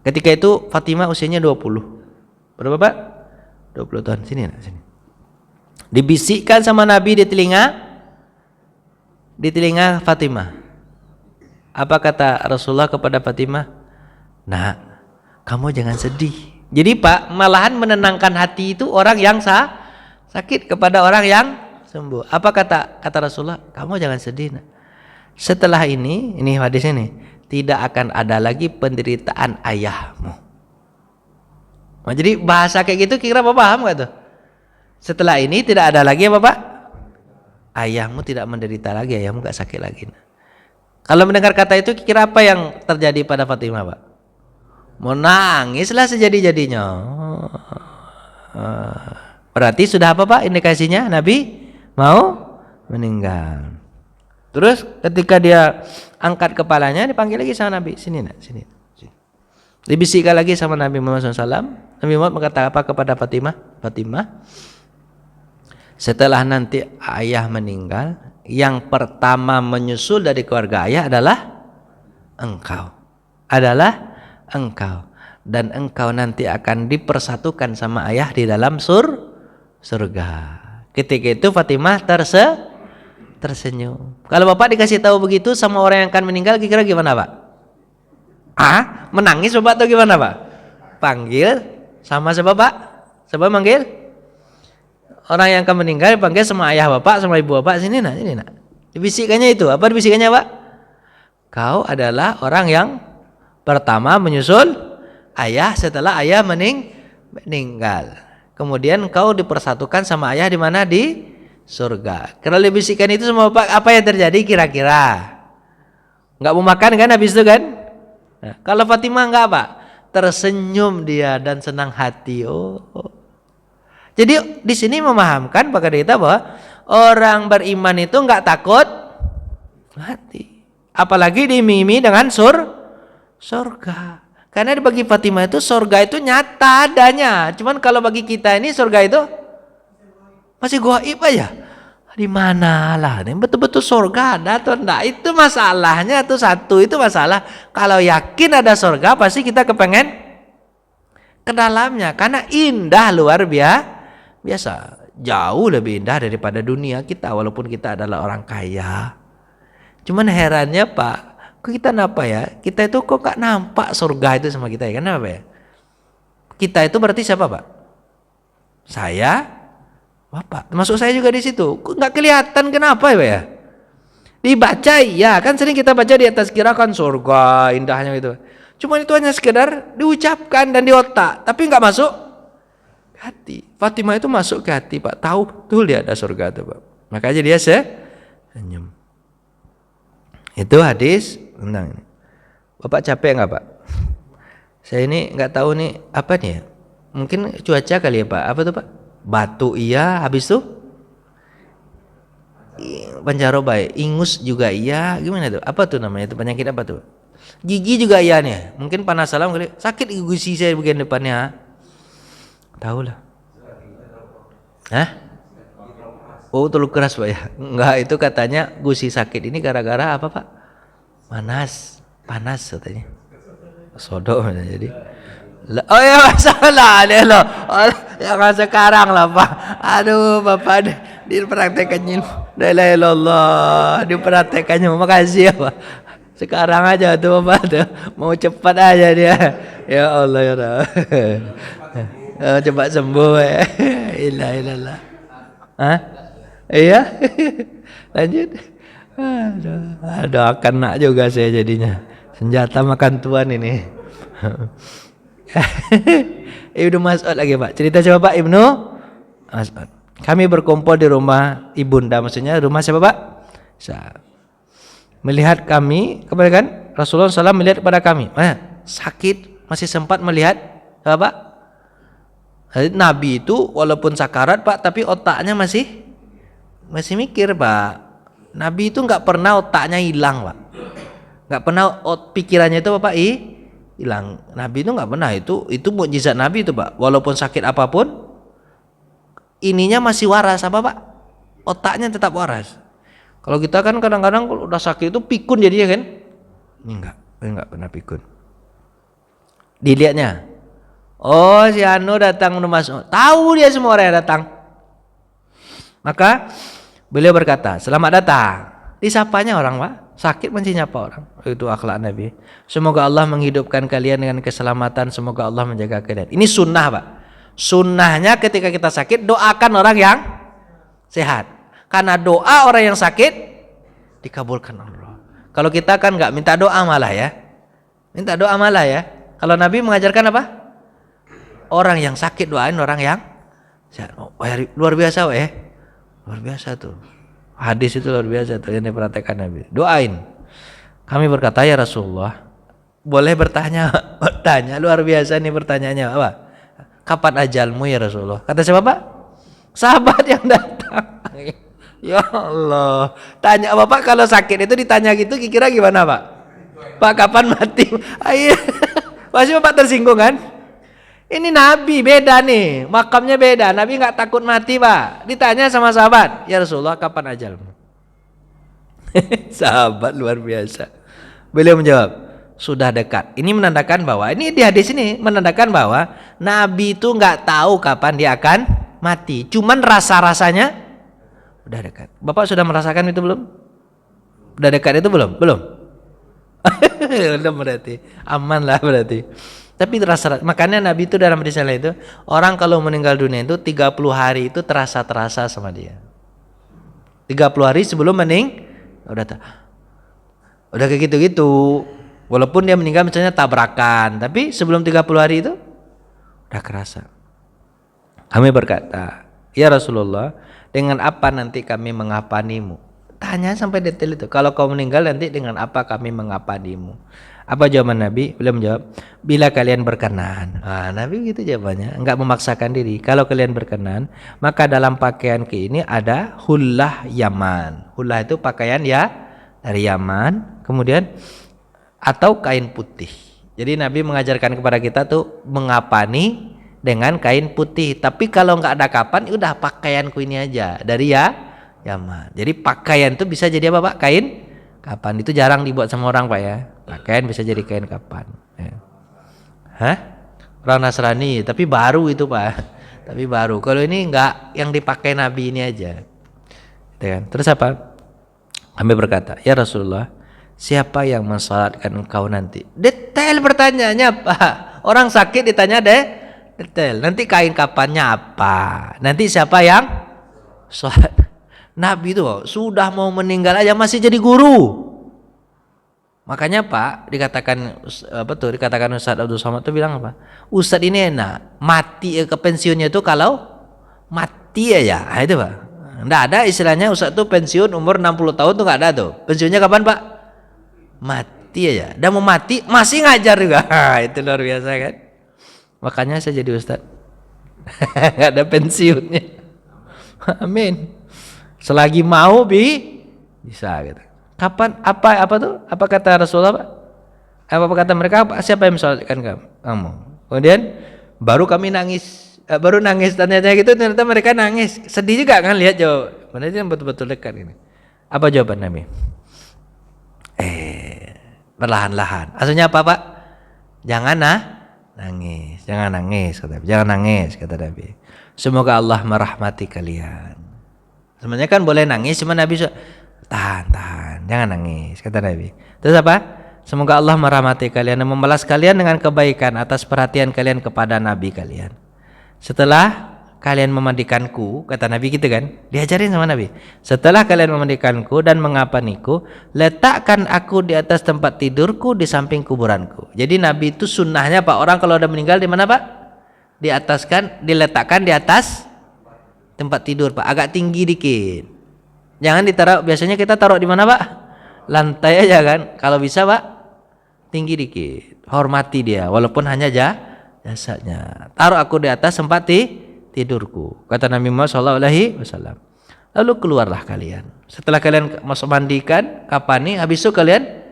Ketika itu Fatimah usianya 20. Berapa Pak? 20 tahun. Sini nak, sini. Dibisikkan sama Nabi di telinga Fatimah. Apa kata Rasulullah kepada Fatimah? Nah, kamu jangan sedih. Jadi Pak, malahan menenangkan hati itu orang yang sakit kepada orang yang sembuh. Apa kata Rasulullah? Kamu jangan sedih. Nak. Setelah ini hadis ini, tidak akan ada lagi penderitaan ayahmu. Nah, jadi bahasa kayak gitu kira apa paham gak tuh? Setelah ini tidak ada lagi apa Pak? Ayahmu tidak menderita lagi, ayahmu gak sakit lagi. Kalau mendengar kata itu kira apa yang terjadi pada Fatimah Pak? Mau nangislah sejadi-jadinya. Berarti sudah apa Pak indikasinya? Nabi mau meninggal. Terus ketika dia angkat kepalanya dipanggil lagi sama Nabi, sini nak, sini. Dibisikkan lagi sama Nabi Muhammad SAW. Nabi Muhammad berkata apa kepada Fatimah? Fatimah, setelah nanti ayah meninggal, yang pertama menyusul dari keluarga ayah adalah engkau. Dan engkau nanti akan dipersatukan sama ayah di dalam surga. Ketika itu Fatimah tersenyum. Kalau Bapak dikasih tahu begitu sama orang yang akan meninggal, kira-kira gimana Pak? Menangis Bapak atau gimana Pak? Panggil sama siapa Pak? Siapa manggil? Orang yang akan meninggal dipanggil sama ayah Bapak, sama ibu Bapak, sini nak. Dibisikkannya itu, apa dibisikkannya Pak? Kau adalah orang yang pertama menyusul ayah setelah ayah meninggal. Kemudian kau dipersatukan sama ayah di mana? Di surga. Kalau dibisikkan itu sama Bapak, apa yang terjadi kira-kira? Enggak mau makan kan habis itu kan? Nah, kalau Fatimah enggak Pak? Tersenyum dia dan senang hati. Jadi di sini memahamkan pada kita bahwa orang beriman itu enggak takut mati. Apalagi diimimi dengan surga. Karena bagi Fatimah itu surga itu nyata adanya. Cuman kalau bagi kita ini surga itu masih gaib aja. Di mana lah? Ini betul-betul surga ada atau enggak? Itu masalahnya tuh satu. Itu masalah. Kalau yakin ada surga pasti kita kepengen ke dalamnya. Karena indah luar biasa. Jauh lebih indah daripada dunia kita. Walaupun kita adalah orang kaya. Cuman herannya Pak, kok kita kenapa ya? Kita itu kok gak nampak surga itu sama kita ya? Kenapa ya? Kita itu berarti siapa Pak? Saya, Bapak. Termasuk saya juga di situ. Kok gak kelihatan kenapa ya Pak ya? Dibaca ya, kan sering kita baca di atas kira kan surga indahnya gitu. Cuman itu hanya sekedar diucapkan dan di otak, tapi gak masuk hati. Fatimah itu masuk ke hati Pak. Tahu betul dia ada surga itu Pak. Makanya dia senyum. Itu hadis tentang ini. Bapak capek nggak Pak? Saya ini nggak tahu nih apa nih ya? Mungkin cuaca kali ya Pak. Apa tuh Pak? Batu iya, habis itu pancaroba, ingus juga iya. Gimana tuh? Apa tuh namanya? Itu penyakit apa tuh? Gigi juga iya nih. Mungkin panas salam kali. Sakit gusi saya bagian depannya. Tahu lah. Oh terlalu keras Pak ya? Enggak, itu katanya gusi sakit ini gara-gara apa Pak? Panas katanya. Sodok jadi. Oh ya masalah deh loh. Yang sekarang lah Pak. Aduh Bapak dipraktekannya. La ilaha illallah. Dipraktekannya. Makasih ya Pak. Sekarang aja tuh Bapak tuh. Mau cepat aja dia. Ya Allah ya Allah. Cepat sembuh ya. Ilah. Iya. Lanjut. Doakan nak juga saya jadinya. Senjata makan tuan ini. Ibnu Mas'ud lagi Pak. Cerita siapa Pak? Ibnu Mas'ud. Kami berkumpul di rumah ibunda, maksudnya rumah siapa Pak? Melihat kami, kemudian Rasulullah SAW melihat kepada kami. Sakit, masih sempat melihat apa Pak? Nabi itu walaupun sakarat Pak, tapi otaknya masih mikir Pak. Nabi itu nggak pernah otaknya hilang Pak, nggak pernah pikirannya itu Pak hilang. Nabi itu nggak pernah, itu mukjizat Nabi itu Pak. Walaupun sakit apapun, ininya masih waras apa Pak? Otaknya tetap waras. Kalau kita kan kadang-kadang kalau udah sakit itu pikun jadinya kan? Ini nggak pernah pikun. Dilihatnya, oh si Anu datang masuk, tahu dia semua orang yang datang. Maka beliau berkata, selamat datang. Disapanya orang Pak, sakit mesti nyapa orang. Itu akhlak Nabi. Semoga Allah menghidupkan kalian dengan keselamatan. Semoga Allah menjaga kalian. Ini sunnah Pak. Sunnahnya ketika kita sakit doakan orang yang sehat. Karena doa orang yang sakit dikabulkan Allah. Kalau kita kan nggak minta doa malah ya. Minta doa malah ya. Kalau Nabi mengajarkan apa? Orang yang sakit doain orang yang sehat. Oh, luar biasa weh. Luar biasa tuh. Hadis itu luar biasa tuh yang diperhatikan Nabi. Doain. Kami berkata, ya Rasulullah, boleh bertanya? Bertanya, luar biasa nih pertanyaannya. Apa? Kapan ajalmu ya Rasulullah? Kata siapa Pak? Sahabat yang datang. Ya Allah. Tanya Bapak kalau sakit itu ditanya gitu kira gimana Pak? Pak kapan mati? Ayo. Pasti Bapak tersinggung kan? Ini Nabi beda nih, makamnya beda. Nabi nggak takut mati Pak. Ditanya sama sahabat, ya Rasulullah kapan ajalmu? Sahabat luar biasa. Beliau menjawab, sudah dekat. Ini menandakan bahwa ini di hadis ini menandakan bahwa Nabi itu nggak tahu kapan dia akan mati. Cuman rasa-rasanya udah dekat. Bapak sudah merasakan itu belum? Udah dekat itu belum? Belum. Udah berarti aman lah berarti. Tapi terasa, makanya Nabi itu dalam hadis itu orang kalau meninggal dunia itu 30 hari itu terasa sama dia. 30 hari sebelum udah kayak gitu-gitu. Walaupun dia meninggal misalnya tabrakan, tapi sebelum 30 hari itu udah kerasa. Kami berkata, ya Rasulullah, dengan apa nanti kami mengapanimu? Tanya sampai detail itu. Kalau kau meninggal nanti dengan apa kami mengapanimu? Apa jawaban Nabi? Beliau menjawab, bila kalian berkenan. Nabi gitu jawabannya, enggak memaksakan diri. Kalau kalian berkenan, maka dalam pakaian ini ada hullah Yaman. Hullah itu pakaian ya dari Yaman. Kemudian atau kain putih. Jadi Nabi mengajarkan kepada kita tuh mengapani dengan kain putih. Tapi kalau nggak ada kapan, udah pakaianku ini aja dari ya Yaman. Jadi pakaian tuh bisa jadi apa Pak? Kain kapan itu jarang dibuat sama orang Pak ya. Pakaian bisa jadi kain kapan. Ya. Hah? Orang Nasrani, tapi baru itu Pak. Tapi baru. Kalau ini nggak, yang dipakai Nabi ini aja. Gitu kan? Terus apa? Kami berkata, ya Rasulullah, siapa yang mensalatkan engkau nanti? Detail pertanyaannya Pak. Orang sakit ditanya detail. Nanti kain kapannya apa? Nanti siapa yang salat? Nabi itu sudah mau meninggal aja masih jadi guru. Makanya Pak dikatakan Ustaz Abdul Somad itu bilang apa? Ustaz ini enak mati ke pensiunnya itu kalau mati aja. Itu Pak. Enggak ada istilahnya Ustaz tuh pensiun umur 60 tahun tuh enggak ada tuh. Pensiunnya kapan Pak? Mati aja. Dan mau mati masih ngajar juga. Itu luar biasa kan. Makanya saya jadi Ustaz. Enggak ada pensiunnya. Amin. Selagi mau bisa gitu. Kapan apa tuh? Apa kata Rasulullah Pak? Apa kata mereka? Siapa yang mensalatkan kamu? Kemudian baru kami nangis. Baru nangis tanya gitu ternyata mereka nangis. Sedih juga kan lihat jawab. Benar betul-betul dekat ini. Apa jawaban Nabi? Perlahan-lahan. Maksudnya apa Pak? Jangan nangis. Jangan nangis kata Nabi. Jangan nangis kata Nabi. Semoga Allah merahmati kalian. Sebenarnya kan boleh nangis, cuma Nabi tahan, jangan nangis kata Nabi. Terus apa? Semoga Allah merahmati kalian dan membalas kalian dengan kebaikan atas perhatian kalian kepada Nabi kalian. Setelah kalian memandikanku, kata Nabi gitu kan, diajarin sama Nabi. Setelah kalian memandikanku dan mengapaniku, letakkan aku di atas tempat tidurku di samping kuburanku. Jadi Nabi itu sunnahnya Pak, orang kalau udah meninggal di mana Pak? Diletakkan di atas tempat tidur Pak, agak tinggi dikit. Jangan ditaruh, biasanya kita taruh di mana Pak? Lantai aja kan. Kalau bisa Pak, tinggi dikit. Hormati dia walaupun hanya jasadnya. Taruh aku di atas tempat tidurku. Kata Nabi Muhammad SAW. Lalu keluarlah kalian. Setelah kalian masuk mandikan, kapani, habis itu kalian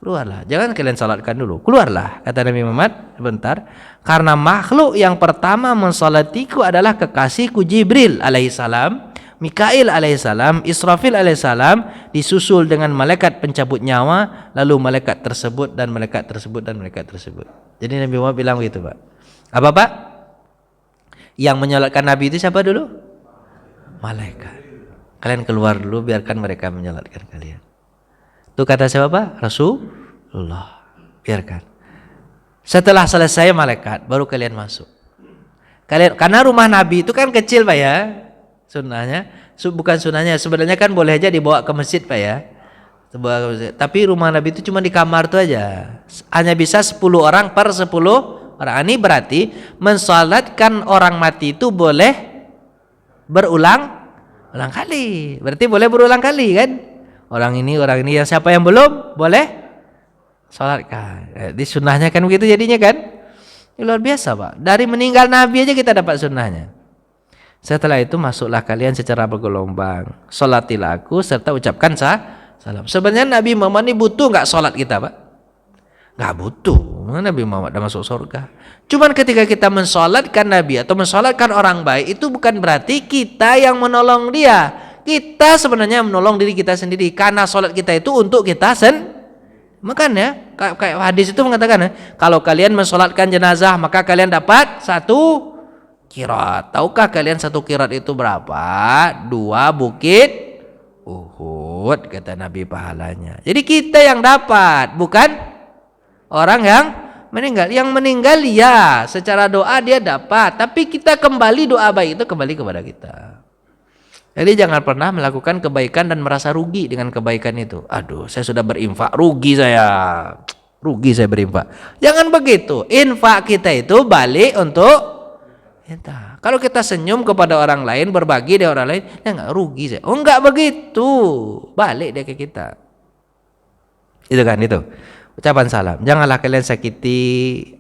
keluarlah. Jangan kalian salatkan dulu. Keluarlah, kata Nabi Muhammad, sebentar. Karena makhluk yang pertama mensalatiku adalah kekasihku Jibril alaihissalam, Mikail alaihissalam, Israfil alaihissalam, disusul dengan malaikat pencabut nyawa, lalu malaikat tersebut dan malaikat tersebut dan malaikat tersebut. Jadi Nabi Muhammad bilang begitu Pak. Apa Pak? Yang menyolatkan Nabi itu siapa dulu? Malaikat. Kalian keluar dulu, biarkan mereka menyolatkan kalian. Itu kata siapa Pak? Rasulullah. Biarkan. Setelah selesai malaikat, baru kalian masuk. Kalian, karena rumah Nabi itu kan kecil Pak ya, sunnahnya, bukan sunnahnya, sebenarnya kan boleh aja dibawa ke masjid Pak ya. Tapi rumah Nabi itu cuma di kamar tuh aja. Hanya bisa 10 orang per 10 orang. Ini berarti mensolatkan orang mati itu boleh berulang kali. Berarti boleh berulang kali kan? Orang ini yang siapa yang belum boleh sholatkan. Di sunnahnya kan begitu jadinya kan? Ini luar biasa Pak. Dari meninggal Nabi aja kita dapat sunnahnya. Setelah itu masuklah kalian secara bergelombang. Sholatilah aku serta ucapkan salam. Sebenarnya Nabi Muhammad ini butuh nggak sholat kita Pak? Nggak butuh. Nabi Muhammad dah masuk surga. Cuman ketika kita mensolatkan Nabi atau mensolatkan orang baik, itu bukan berarti kita yang menolong dia. Kita sebenarnya menolong diri kita sendiri. Karena solat kita itu untuk kita makanya kayak hadis itu mengatakan ya, kalau kalian mensolatkan jenazah maka kalian dapat 1 qirat. Tahukah kalian 1 qirat itu berapa? 2 bukit Uhud, kata Nabi pahalanya. Jadi kita yang dapat, bukan orang yang meninggal. Yang meninggal ya secara doa dia dapat, tapi kita kembali, doa baik itu kembali kepada kita. Jadi jangan pernah melakukan kebaikan dan merasa rugi dengan kebaikan itu. Aduh, saya sudah berinfak, rugi saya berinfak. Jangan begitu. Infak kita itu balik untuk kita. Kalau kita senyum kepada orang lain, berbagi dengan orang lain, ya enggak rugi saya. Oh, enggak begitu. Balik dia ke kita. Itu kan itu. Ucapan salam. Janganlah kalian sakiti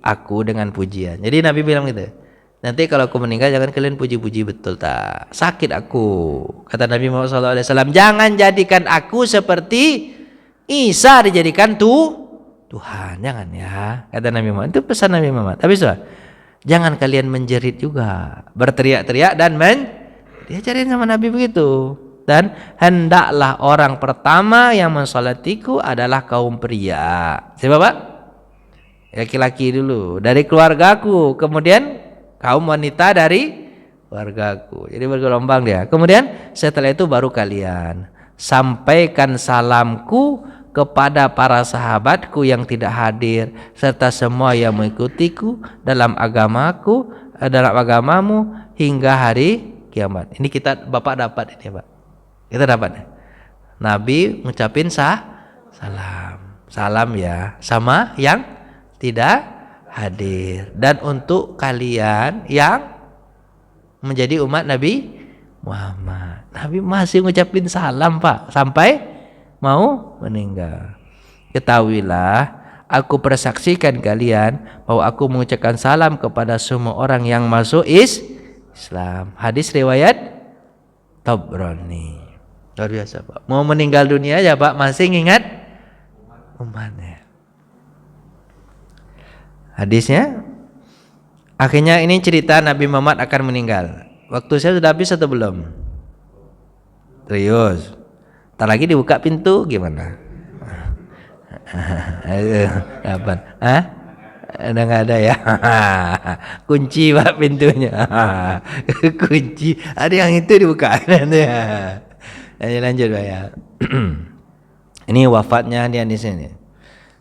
aku dengan pujian. Jadi Nabi bilang gitu. Nanti kalau aku meninggal jangan kalian puji-puji, betul tak? Sakit aku. Kata Nabi Muhammad SAW, jangan jadikan aku seperti Isa dijadikan Tuhan. Jangan ya. Kata Nabi Muhammad. Itu pesan Nabi Muhammad. Tapi jangan kalian menjerit juga, berteriak-teriak dan diajarin sama Nabi begitu. Dan hendaklah orang pertama yang mensolatiku adalah kaum pria. Siapa Pak? Laki-laki dulu dari keluargaku, kemudian kaum wanita dari keluargaku. Jadi bergelombang dia. Kemudian setelah itu baru kalian. Sampaikan salamku kepada para sahabatku yang tidak hadir serta semua yang mengikutiku dalam agamaku, dalam agamamu hingga hari kiamat. Ini kita Bapak dapat ini Pak. Kita dapat. Nabi ngucapin salam ya sama yang tidak hadir, dan untuk kalian yang menjadi umat Nabi Muhammad. Nabi masih ngucapin salam Pak sampai mau meninggal. Ketahuilah, aku persaksikan kalian bahwa aku mengucapkan salam kepada semua orang yang masuk Islam. Hadis riwayat Tabrani. Luar biasa Pak. Mau meninggal dunia ya Pak, masih ingat umatnya. Hadisnya, akhirnya ini cerita Nabi Muhammad akan meninggal. Waktu saya sudah habis atau belum? Serius. Ntar lagi dibuka pintu gimana? Kapan? Udah nggak ada ya? Kunci Pak pintunya. Kunci. Ada yang itu dibuka. Lanjut Pak ya. Ini wafatnya dia di sini.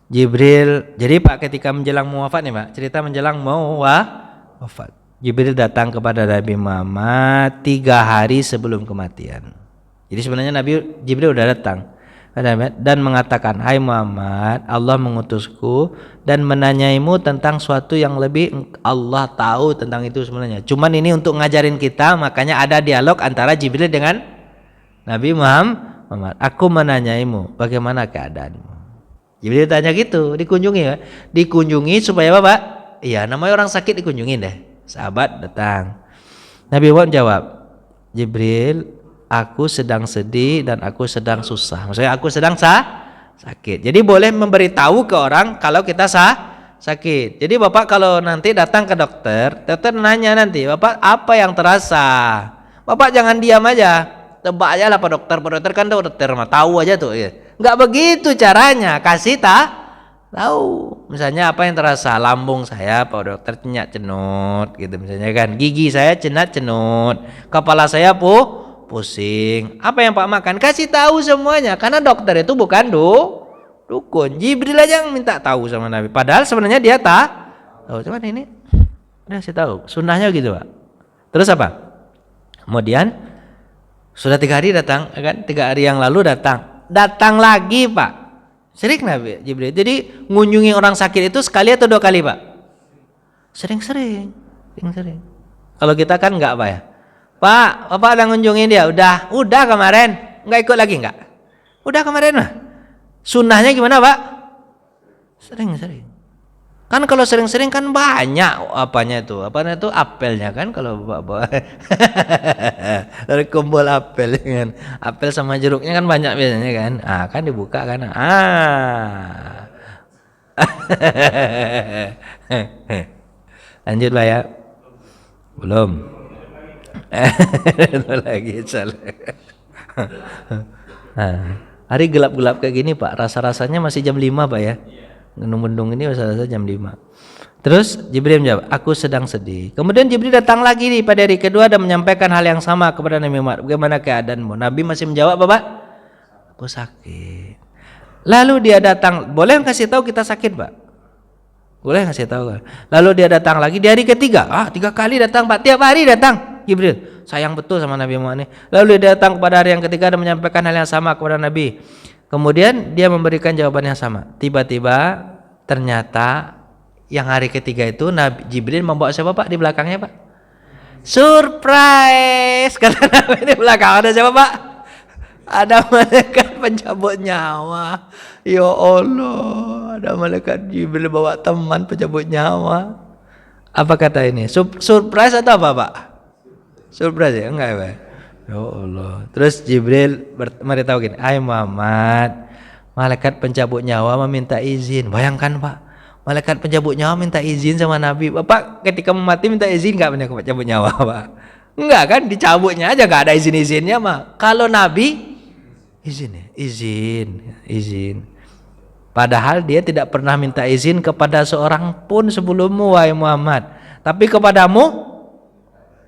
Jibril. Jadi Pak ketika menjelang mau wafat nih Pak, cerita menjelang mau wafat. Jibril datang kepada Nabi Muhammad 3 hari sebelum kematian. Jadi sebenarnya Nabi Jibril udah datang dan mengatakan, hai Muhammad, Allah mengutusku dan menanyaimu tentang suatu yang lebih Allah tahu tentang itu sebenarnya. Cuman ini untuk ngajarin kita, makanya ada dialog antara Jibril dengan Nabi Muhammad. Aku menanyaimu bagaimana keadaanmu. Jibril tanya gitu, dikunjungi ya. Dikunjungi supaya apa Pak? Iya, namanya orang sakit dikunjungin deh. Sahabat datang. Nabi Muhammad jawab, Jibril, aku sedang sedih dan aku sedang susah. Maksudnya aku sedang sakit. Jadi boleh memberitahu ke orang kalau kita sakit. Jadi Bapak kalau nanti datang ke dokter nanya nanti, Bapak apa yang terasa? Bapak jangan diam aja. Tebak aja lah Pak dokter kan dokter mah tahu aja tuh ya. Enggak begitu caranya, kasih tahu. Misalnya apa yang terasa? Lambung saya Pak dokter cenut gitu misalnya kan. Gigi saya cenut. Kepala saya pusing. Apa yang Pak makan? Kasih tahu semuanya. Karena dokter itu bukan dukun. Jibril aja yang minta tahu sama Nabi. Padahal sebenarnya dia tahu. Cuman ini Udah saya tahu. Sunnahnya gitu Pak. Terus apa? Kemudian sudah 3 hari datang, kan? 3 hari yang lalu datang lagi Pak. Sering Nabi Jibril. Jadi ngunjungi orang sakit itu sekali atau 2 kali Pak? Sering-sering. Kalau kita kan enggak Pak ya. Pak, Bapak udah ngunjungin dia? Udah kemarin. Enggak ikut lagi enggak? Udah kemarin mah. Sunnahnya gimana Pak? Sering-sering. Kan kalau sering-sering kan banyak apanya itu apelnya kan kalau Bapak dari kumpul apel kan. Apel sama jeruknya kan banyak biasanya kan. Kan dibuka kan. Lanjut Pak ya. Belum. Itu lagi salah. Hari gelap-gelap kayak gini Pak, rasa-rasanya masih jam 5 Pak ya. Mendung-mendung ini rasa-rasa jam 5. Terus Jibril menjawab, aku sedang sedih. Kemudian Jibril datang lagi nih pada hari kedua dan menyampaikan hal yang sama kepada Nabi Muhammad. Bagaimana keadaanmu? Nabi masih menjawab, Bapak, aku sakit. Lalu dia datang, boleh kasih tahu kita sakit Pak? Boleh kasih tahu kan? Lalu dia datang lagi di hari ketiga. 3 kali datang Pak, tiap hari datang Jibril. Sayang betul sama Nabi Muhammad ini. Lalu dia datang pada hari yang ketiga dan menyampaikan hal yang sama kepada Nabi. Kemudian dia memberikan jawaban yang sama. Tiba-tiba ternyata yang hari ketiga itu Nabi Jibril membawa siapa Pak di belakangnya Pak? Surprise! Kata Nabi di belakang ada siapa Pak? Ada malaikat pencabut nyawa. Ya Allah, ada malaikat Jibril bawa teman pencabut nyawa. Apa kata ini? Surprise atau apa Pak? Surprise ya? Enggak ya Pak? Ya Allah. Terus Jibril memberitahu gini, "Hai Muhammad, malaikat pencabut nyawa meminta izin." Bayangkan Pak, malaikat pencabut nyawa minta izin sama Nabi. Bapak ketika mati minta izin enggak malaikat pencabut nyawa Pak? Enggak kan, dicabutnya aja enggak ada izin-izinnya mah. Kalau Nabi izin. Padahal dia tidak pernah minta izin kepada seorang pun sebelummu wahai Muhammad. Tapi kepadamu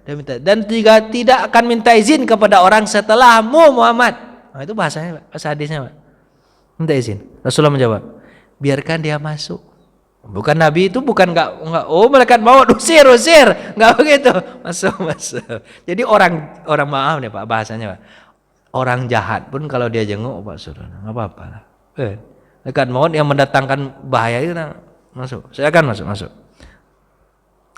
dia minta, dan juga tidak akan minta izin kepada orang setelahmu Muhammad. Itu bahasanya, bahasa hadisnya Pak. Minta izin. Rasulullah menjawab, biarkan dia masuk. Bukan Nabi itu bukan enggak malaikat maut usir, enggak begitu. Masuk. Jadi orang maaf nih Pak bahasanya Pak. Orang jahat pun kalau dia jenguk Pak suruh, enggak apa-apa lah. Malaikat maut yang mendatangkan bahaya itu masuk. Saya akan masuk.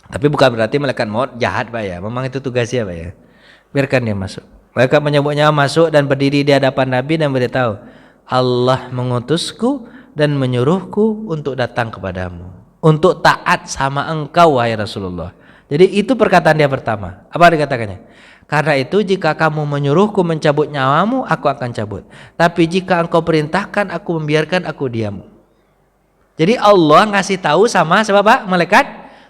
Tapi bukan berarti malaikat maut jahat Pak ya. Memang itu tugasnya Pak ya. Biarkan dia masuk. Malaikat menyebutnya masuk dan berdiri di hadapan Nabi dan beritahu, Allah mengutusku dan menyuruhku untuk datang kepadamu, untuk taat sama engkau wahai Rasulullah. Jadi itu perkataan dia pertama. Apa dikatakannya? Karena itu jika kamu menyuruhku mencabut nyawamu, aku akan cabut. Tapi jika engkau perintahkan aku membiarkan, aku diam. Jadi Allah ngasih tahu sama siapa Pak? Malaikat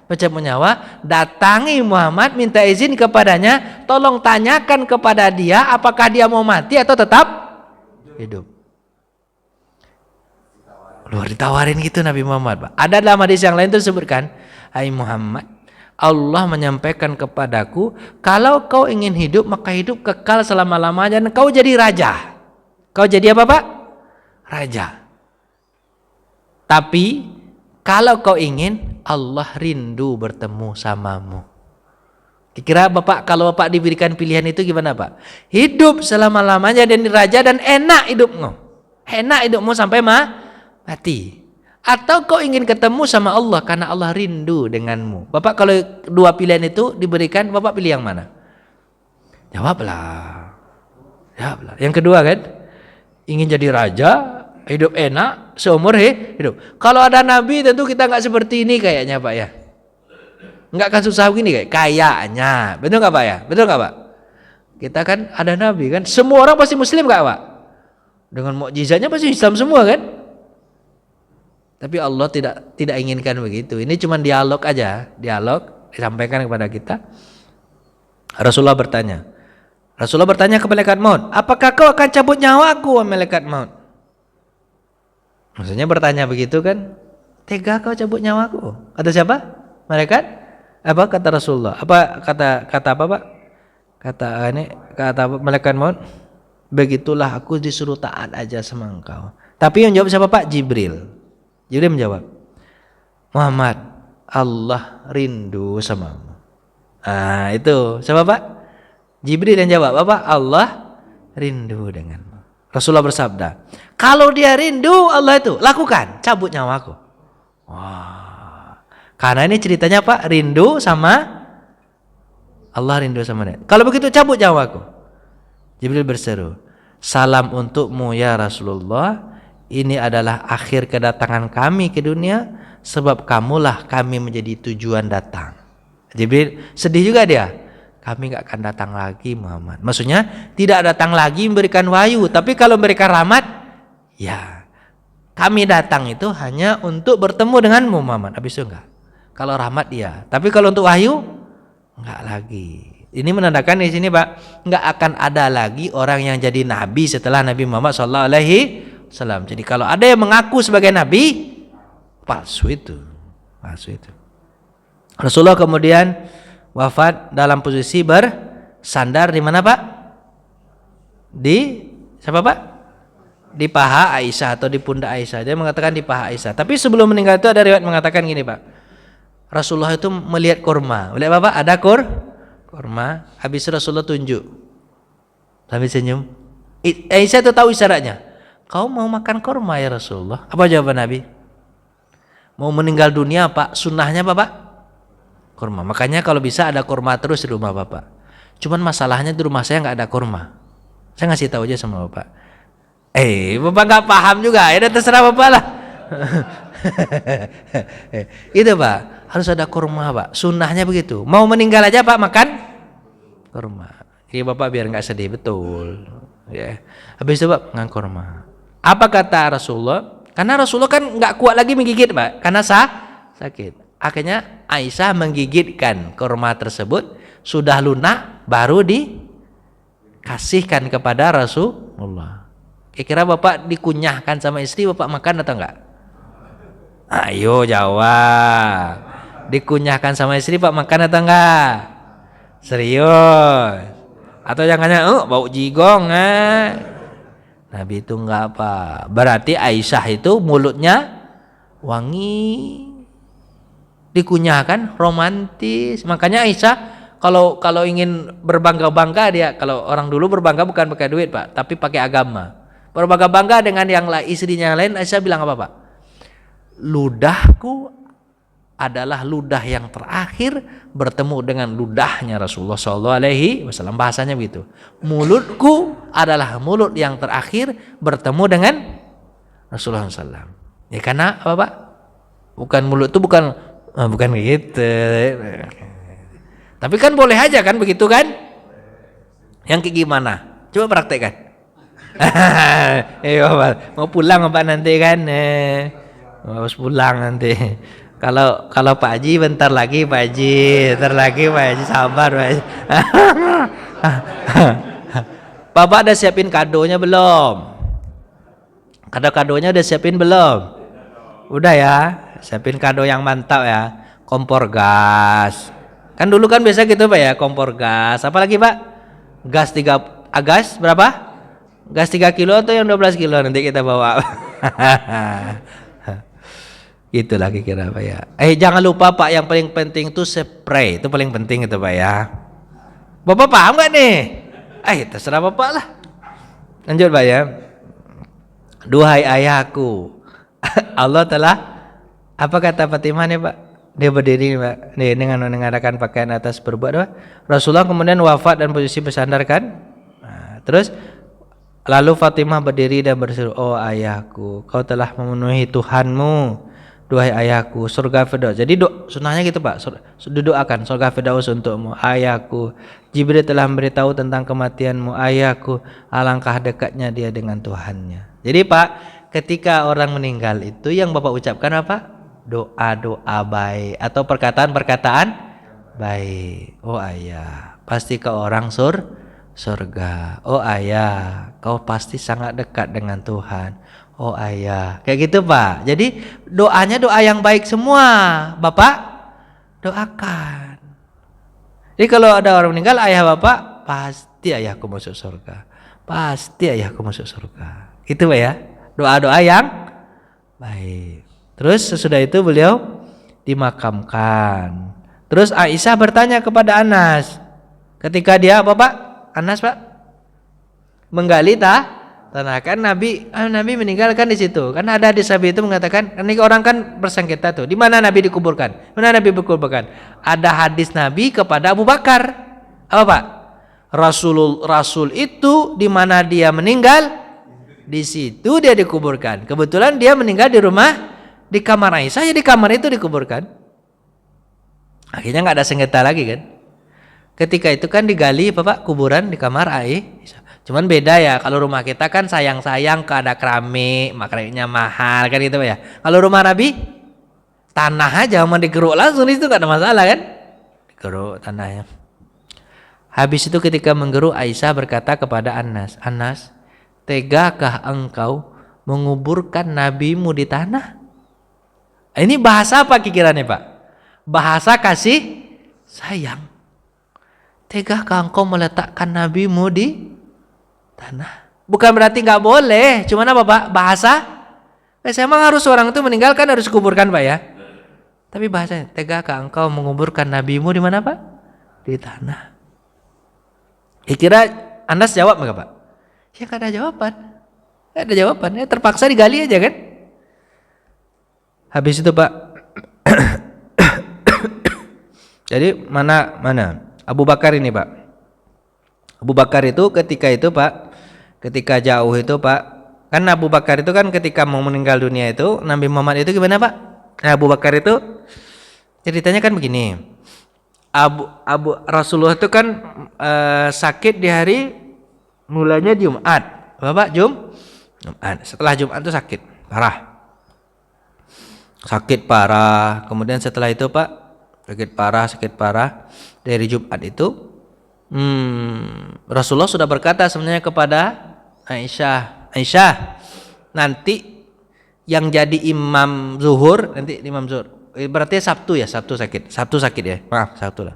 pencabut nyawa, datangi Muhammad, minta izin kepadanya, tolong tanyakan kepada dia apakah dia mau mati atau tetap hidup. Luar ditawarin gitu Nabi Muhammad Pak. Ada dalam hadis yang lain tersebutkan, hai Muhammad, Allah menyampaikan kepadaku, kalau kau ingin hidup maka hidup kekal selama-lamanya dan kau jadi raja. Kau jadi apa Pak? Raja. Tapi kalau kau ingin, Allah rindu bertemu samamu. Kira Bapak kalau Bapak diberikan pilihan itu gimana Pak? Hidup selama-lamanya dan raja dan enak hidupmu. Enak hidupmu sampai mati. Atau kau ingin ketemu sama Allah karena Allah rindu denganmu. Bapak kalau 2 pilihan itu diberikan, Bapak pilih yang mana? Jawablah. Yang kedua kan? Ingin jadi raja, hidup enak, seumur hidup. Kalau ada Nabi tentu kita nggak seperti ini kayaknya Pak ya. Nggak akan susah begini kayaknya. Betul nggak Pak ya? Betul nggak Pak? Kita kan ada Nabi kan. Semua orang pasti Muslim nggak Pak? Dengan mukjizatnya pasti Islam semua kan? Tapi Allah tidak inginkan begitu. Ini cuma dialog aja, dialog disampaikan kepada kita. Rasulullah bertanya ke malaikat maut, apakah kau akan cabut nyawaku, malaikat maut? Maksudnya bertanya begitu kan? Tega kau cabut nyawaku? Kata siapa? Malaikat? Apa kata Rasulullah? Apa kata apa Pak? Kata malaikat maut, begitulah aku disuruh taat aja sama engkau. Tapi yang jawab siapa Pak? Jibril menjawab, Muhammad, Allah rindu samamu. Ah, itu. Siapa Pak? Jibril yang jawab apa? Allah rindu denganmu. Rasulullah bersabda, kalau dia rindu Allah itu, lakukan, cabut nyawaku. Wah. Karena ini ceritanya Pak, rindu sama Allah, rindu sama dia. Kalau begitu cabut nyawaku. Jibril berseru, salam untukmu ya Rasulullah. Ini adalah akhir kedatangan kami ke dunia, sebab kamulah kami menjadi tujuan datang. Jibril sedih juga dia. Kami gak akan datang lagi Muhammad. Maksudnya tidak datang lagi memberikan wahyu, tapi kalau memberikan rahmat, ya kami datang itu hanya untuk bertemu denganmu Muhammad. Habis itu enggak. Kalau rahmat iya, tapi kalau untuk wahyu enggak lagi. Ini menandakan di sini Pak, enggak akan ada lagi orang yang jadi nabi setelah Nabi Muhammad SAW. Jadi kalau ada yang mengaku sebagai nabi, palsu itu. Rasulullah kemudian wafat dalam posisi bersandar di mana Pak? Di siapa Pak? Di paha Aisyah atau di pundak Aisyah. Dia mengatakan di paha Aisyah. Tapi sebelum meninggal itu ada riwayat mengatakan gini Pak. Rasulullah itu melihat kurma. Melihat Bapak? Ada kurma. Habis Rasulullah tunjuk. Sambil senyum. Aisyah itu tahu isyaratnya. Kau mau makan kurma ya Rasulullah? Apa jawaban Nabi? Mau meninggal dunia Pak, sunnahnya apa Pak? Kurma. Makanya kalau bisa ada kurma terus di rumah Bapak. Cuman masalahnya di rumah saya nggak ada kurma. Saya ngasih tahu aja sama Bapak. Bapak nggak paham juga. Ya terserah Bapak lah. Itu Pak, harus ada kurma Pak. Sunnahnya begitu. Mau meninggal aja Pak makan kurma. Jadi Bapak biar nggak sedih betul. Ya. Habis itu Pak makan kurma. Apa kata Rasulullah? Karena Rasulullah kan nggak kuat lagi menggigit Pak, karena sakit. Akhirnya Aisyah menggigitkan kurma tersebut, sudah lunak baru dikasihkan kepada Rasulullah. Kira-kira Bapak dikunyahkan sama istri, Bapak makan atau enggak? Ayo jawab. Dikunyahkan sama istri Pak makan atau enggak? Serius? Atau jangan bau jigong Nabi itu enggak apa. Berarti Aisyah itu mulutnya wangi, dikunyahkan romantis. Makanya Aisyah kalau ingin berbangga-bangga, dia kalau orang dulu berbangga bukan pakai duit Pak, tapi pakai agama. Berbangga-bangga dengan yang istrinya yang lain, Aisyah bilang apa Pak? Ludahku adalah ludah yang terakhir bertemu dengan ludahnya Rasulullah SAW. Bahasanya begitu. Mulutku adalah mulut yang terakhir bertemu dengan Rasulullah SAW. Ya karena apa Pak? Bukan mulut itu bukan begitu. Tapi kan boleh aja kan begitu kan? Yang kayak gimana? Coba praktekkan. Mau pulang Pak nanti kan? Harus pulang nanti. Kalau Pak Haji bentar lagi Pak Haji sabar Pak Haji. Bapak udah siapin kadonya belum? Kado-kadonya udah siapin belum? Udah ya, siapin kado yang mantap ya. Kompor gas. Kan dulu kan biasa gitu Pak ya, kompor gas. Apalagi Pak? Gas berapa? Gas 3 kilo atau yang 12 kilo nanti kita bawa. Itulah kira-kira Pak ya. Jangan lupa Pak, yang paling penting itu spray. Itu paling penting itu Pak ya. Bapak paham gak nih? Terserah Bapak lah. Lanjut Pak ya. Duhai ayahku, Allah telah, apa kata Fatimah nih Pak? Dia berdiri Pak, dengan mengenakan pakaian atas berbuat Pak. Rasulullah kemudian wafat dan posisi bersandar kan. Terus lalu Fatimah berdiri dan berseru, oh ayahku, kau telah memenuhi Tuhanmu. Duhai ayahku, surga Firdaus. Jadi sunahnya gitu Pak, didoakan surga Firdaus untukmu. Ayahku, Jibril telah memberitahu tentang kematianmu. Ayahku, alangkah dekatnya dia dengan Tuhannya. Jadi Pak, ketika orang meninggal itu yang Bapak ucapkan apa? Doa-doa baik atau perkataan-perkataan baik. Oh ayah, pasti kau orang surga. Oh ayah, kau pasti sangat dekat dengan Tuhan. Oh ayah, kayak gitu Pak. Jadi doanya doa yang baik semua, Bapak doakan. Jadi kalau ada orang meninggal, ayah Bapak, pasti ayahku masuk surga. Pasti ayahku masuk surga. Itu Pak ya, doa-doa yang baik. Terus sesudah itu beliau dimakamkan. Terus Aisyah bertanya kepada Anas ketika dia apa Pak? Anas Pak menggali tanah kan Nabi meninggalkan di situ. Kan ada hadis Nabi itu mengatakan, ini orang kan bersengketa tuh, di mana Nabi dikuburkan? Mana Nabi dikuburkan? Ada hadis Nabi kepada Abu Bakar. Apa Pak? Rasul itu di mana dia meninggal, di situ dia dikuburkan. Kebetulan dia meninggal di rumah, di kamar Aisyah, ya di kamar itu dikuburkan. Akhirnya nggak ada sengketa lagi kan. Ketika itu kan digali Bapak kuburan di kamar Aisyah. Cuman beda ya, kalau rumah kita kan sayang-sayang ke ada keramik, makanya mahal kan gitu ya. Kalau rumah Nabi tanah aja mau digeruk langsung itu nggak ada masalah kan. Digeruk tanahnya. Habis itu ketika menggeruk Aisyah berkata kepada Anas, Anas, tegakah engkau menguburkan nabimu di tanah? Ini bahasa apa pikirannya Pak? Bahasa kasih sayang. Tegakah engkau meletakkan nabimu di tanah? Bukan berarti nggak boleh, cuman apa Pak? Bahasa. Memang harus orang itu meninggalkan harus kuburkan Pak ya. Tapi bahasanya, tegakah engkau menguburkan nabimu di mana Pak? Di tanah. Kira Anas jawab nggak Pak? Ya nggak ada jawaban. Nggak ada jawaban. Ya terpaksa digali aja kan. Habis itu Pak. Jadi mana Abu Bakar ini Pak. Abu Bakar itu ketika itu Pak, ketika jauh itu Pak, kan Abu Bakar itu kan ketika mau meninggal dunia itu Nabi Muhammad itu gimana Pak? Nah, Abu Bakar itu ceritanya kan begini. Rasulullah itu kan sakit di hari mulanya Jumat. Bapak Jumat. Setelah Jumat itu sakit parah. Kemudian setelah itu Pak sakit parah dari Jumat itu Rasulullah sudah berkata sebenarnya kepada Aisyah nanti yang jadi imam zuhur berarti Sabtu sakit ya, maaf Sabtu lah,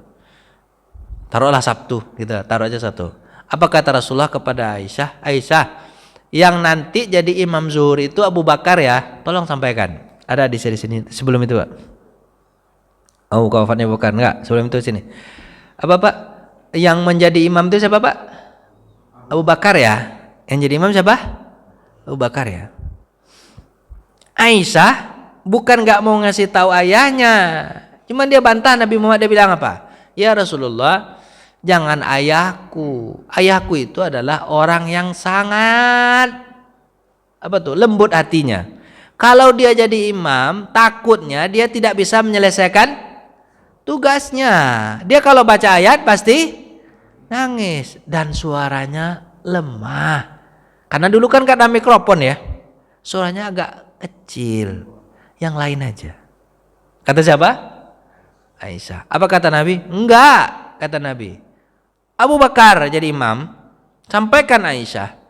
taruhlah Sabtu gitu, taruh aja Sabtu. Apa kata Rasulullah kepada Aisyah yang nanti jadi imam zuhur itu Abu Bakar ya, tolong sampaikan. Ada di sini sebelum itu Pak. Oh, wafatnya bukan enggak, sebelum itu sini. Apa Pak? Yang menjadi imam itu siapa Pak? Abu Bakar ya. Yang jadi imam siapa? Abu Bakar ya. Aisyah bukan enggak mau ngasih tahu ayahnya. Cuma dia bantah Nabi Muhammad, dia bilang apa? Ya Rasulullah, jangan ayahku. Ayahku itu adalah orang yang sangat lembut hatinya. Kalau dia jadi imam, takutnya dia tidak bisa menyelesaikan tugasnya. Dia kalau baca ayat pasti nangis dan suaranya lemah. Karena dulu kan ada mikrofon ya. Suaranya agak kecil. Yang lain aja. Kata siapa? Aisyah. Apa kata Nabi? Enggak, kata Nabi. Abu Bakar jadi imam, sampaikan Aisyah.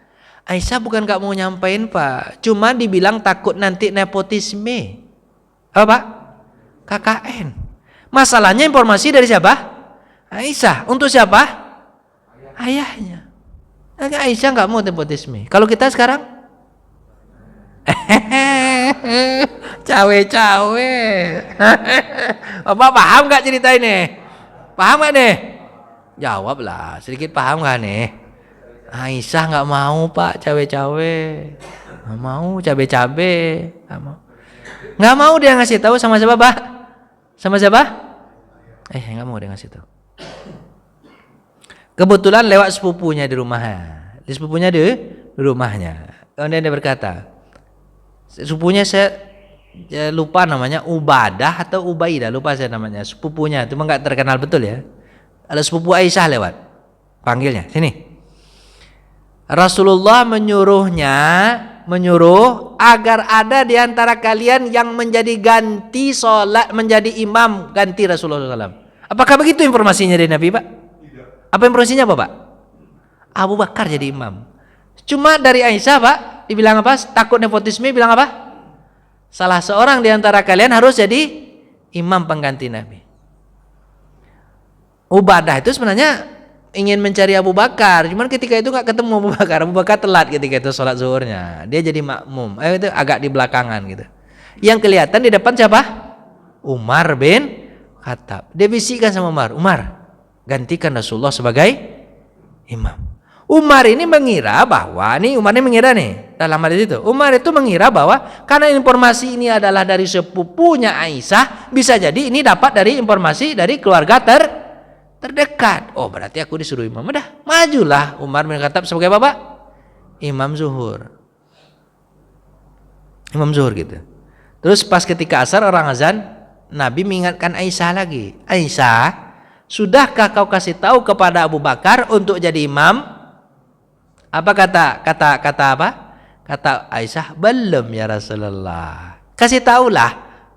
Aisyah bukan enggak mau nyampein Pak, cuma dibilang takut nanti nepotisme. Apa Pak? KKN. Masalahnya informasi dari siapa? Aisyah. Untuk siapa? Ayahnya. Aisyah nggak mau nepotisme. Kalau kita sekarang, cawe-cawe. Bapak paham nggak cerita ini? Paham nggak nih? Jawablah. Sedikit paham nggak nih? Aisyah nggak mau Pak cawe-cawe. Nggak mau cabe-cabe. Nggak mau dia ngasih tahu sama siapa Pak? Sama siapa? Nggak mau dia ngasih tahu. Kebetulan lewat sepupunya di rumahnya. Di sepupunya di rumahnya. Kemudian dia berkata, sepupunya saya lupa namanya, Ubadah atau Ubaidah, lupa saya namanya. Sepupunya, cuma nggak terkenal betul ya. Ada sepupu Aisyah lewat, panggilnya sini. Rasulullah menyuruh agar ada di antara kalian yang menjadi ganti sholat, menjadi imam ganti Rasulullah SAW. Apakah begitu informasinya dari Nabi Pak? Tidak. Apa informasinya apa Pak? Abu Bakar jadi imam. Cuma dari Aisyah Pak, dibilang apa? Takut nepotisme, bilang apa? Salah seorang di antara kalian harus jadi imam pengganti Nabi. Ubadah itu sebenarnya ingin mencari Abu Bakar, cuman ketika itu nggak ketemu Abu Bakar. Abu Bakar telat ketika itu sholat zuhurnya, dia jadi makmum. Itu agak di belakangan gitu. Yang kelihatan di depan siapa? Umar bin Khattab. Dia bisikkan sama Umar, Umar, gantikan Rasulullah sebagai imam. Umar ini mengira bahwa Umar ini mengira nih dalam hadis itu. Umar itu mengira bahwa karena informasi ini adalah dari sepupunya Aisyah, bisa jadi ini dapat dari informasi dari keluarga terdekat. Oh, berarti aku disuruh imam. Udah, majulah Umar bin Khattab sebagai bapak imam zuhur. Imam zuhur gitu. Terus pas ketika asar orang azan, Nabi mengingatkan Aisyah lagi. Aisyah, sudahkah kau kasih tahu kepada Abu Bakar untuk jadi imam? Apa kata apa? Kata Aisyah, belum ya Rasulullah. Kasih tahulah.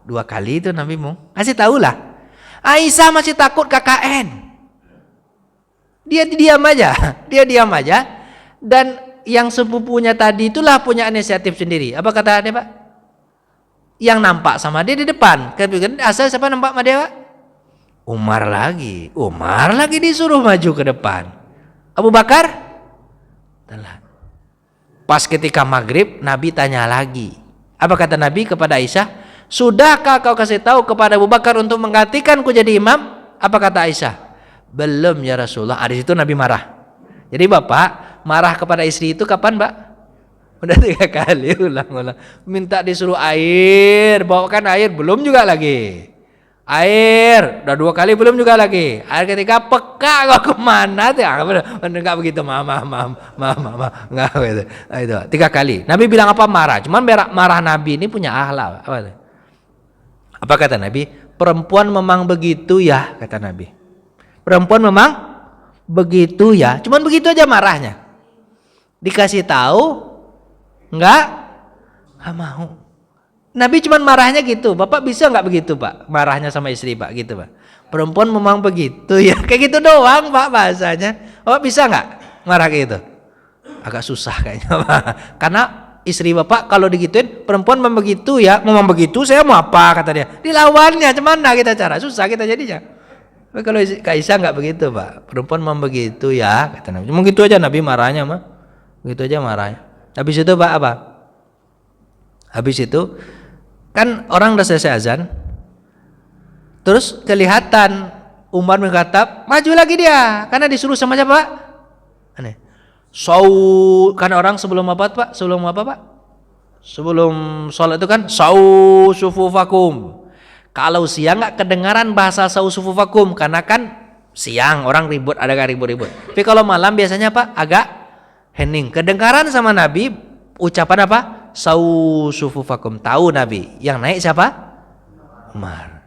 2 kali itu Nabi mau. Kasih tahulah. Aisyah masih takut KKN. Dia diam aja. Dia diam aja. Dan yang sepupunya tadi itulah punya inisiatif sendiri. Apa kata dia, Pak? Yang nampak sama dia di depan. Asal siapa nampak sama dia, Pak? Umar lagi disuruh maju ke depan. Abu Bakar telat. Pas ketika maghrib, Nabi tanya lagi. Apa kata Nabi kepada Aisyah? Sudahkah kau kasih tahu kepada Abu Bakar untuk menggantikanku jadi imam? Apa kata Aisyah? Belum ya Rasulullah. Di situ Nabi marah. Jadi bapak marah kepada istri itu kapan, Pak? Udah 3 kali ulang-ulang. Minta disuruh air, bawakan air, belum juga lagi. Air, udah 2 kali belum juga lagi. Air ketika peka kok kemana tuh? Enggak begitu, mama, enggak begitu. Nah, itu 3 kali. Nabi bilang apa? Marah. Cuman marah Nabi ini punya akhlak. Apa kata Nabi? Perempuan memang begitu ya, kata Nabi. Perempuan memang begitu ya. Cuman begitu aja marahnya. Dikasih tahu enggak mau. Nabi cuman marahnya gitu. Bapak bisa enggak begitu, Pak? Marahnya sama istri, Pak, gitu, Pak. Perempuan memang begitu ya. Kayak gitu doang, Pak, bahasanya. Bapak bisa enggak marah kayak gitu? Agak susah kayaknya, Pak. Karena istri Bapak kalau digituin, perempuan memang begitu ya. Memang begitu, saya mau apa, kata dia. Dilawannya, cuman kita cara susah kita jadinya. Tapi kalau Kak Aisyah enggak begitu, Pak. Perempuan memang begitu ya, kata Nabi. Cuma gitu aja Nabi marahnya, mah. Begitu aja marahnya. Habis itu, Pak, apa? Habis itu kan orang udah selesai azan. Terus kelihatan Umar bin Khattab maju lagi dia karena disuruh sama siapa, Pak? Aneh. Kan orang sebelum apa, Pak? Sebelum apa, Pak? Sebelum sholat itu kan sufufakum. Kalau siang nggak kedengaran bahasa sufufakum karena kan siang orang ribut, ada gak ribut-ribut. Tapi kalau malam biasanya, Pak, agak hening. Kedengaran sama Nabi ucapan apa? Sufufakum. Tahu Nabi. Yang naik siapa? Umar.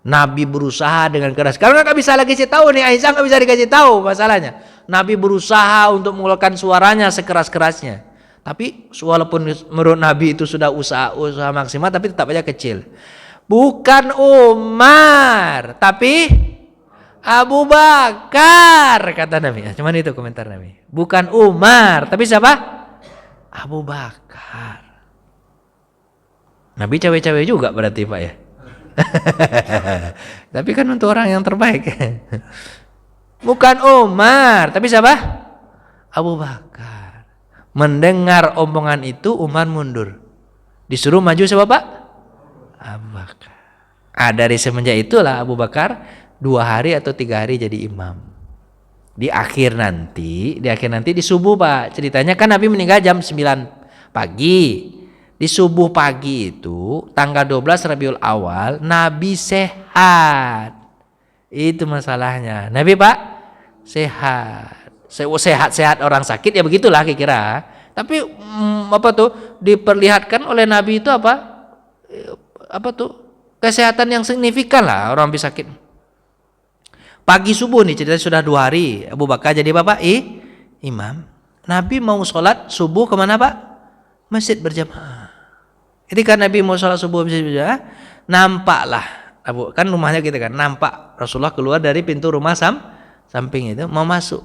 Nabi berusaha dengan keras. Karena nggak bisa lagi kasih tahu nih, Aisyah nggak bisa dikasih tahu masalahnya. Nabi berusaha untuk mengeluarkan suaranya sekeras-kerasnya. Tapi walaupun menurut Nabi itu sudah usaha maksimal, tapi tetap aja kecil. Bukan Umar, tapi Abu Bakar, kata Nabi. Cuman itu komentar Nabi. Bukan Umar, tapi siapa? Abu Bakar. Nabi cawe-cawe juga berarti, Pak, ya. Tapi kan untuk orang yang terbaik. Bukan Umar, tapi siapa? Abu Bakar. Mendengar omongan itu Umar mundur. Disuruh maju siapa, Pak? Abu Bakar. Dari semenjak itulah Abu Bakar 2 hari atau 3 hari jadi imam. Di akhir nanti di subuh, Pak. Ceritanya kan Nabi meninggal jam 9 pagi. Di subuh pagi itu tanggal 12 Rabiul Awal Nabi sehat. Itu masalahnya. Nabi, Pak, sehat. Sehat orang sakit ya begitulah kira-kira. Tapi diperlihatkan oleh Nabi itu apa tuh? Kesehatan yang signifikan lah orang bisa sakit. Pagi subuh nih ceritanya sudah 2 hari Abu Bakar jadi bapak imam. Nabi mau sholat subuh kemana, Pak? Masjid berjamaah. Ketika Nabi mau sholat subuh masjid berjamaah, nampaklah kan rumahnya gitu kan, nampak Rasulullah keluar dari pintu rumah samping itu mau masuk.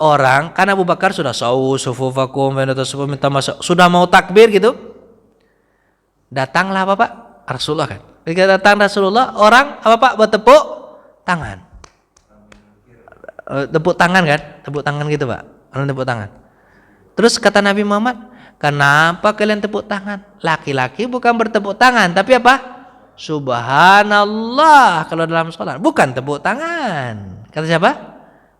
Orang kan Abu Bakar sudah sufufakum minta masuk, sudah mau takbir gitu. Datanglah Bapak Rasulullah kan. Ketika datang Rasulullah, orang apa, Pak, bertepuk tangan. Tepuk tangan kan? Tepuk tangan gitu, Pak. Orang tepuk tangan. Terus kata Nabi Muhammad, kenapa kalian tepuk tangan? Laki-laki bukan bertepuk tangan, tapi apa? Subhanallah kalau dalam sholat, bukan tepuk tangan. Kata siapa?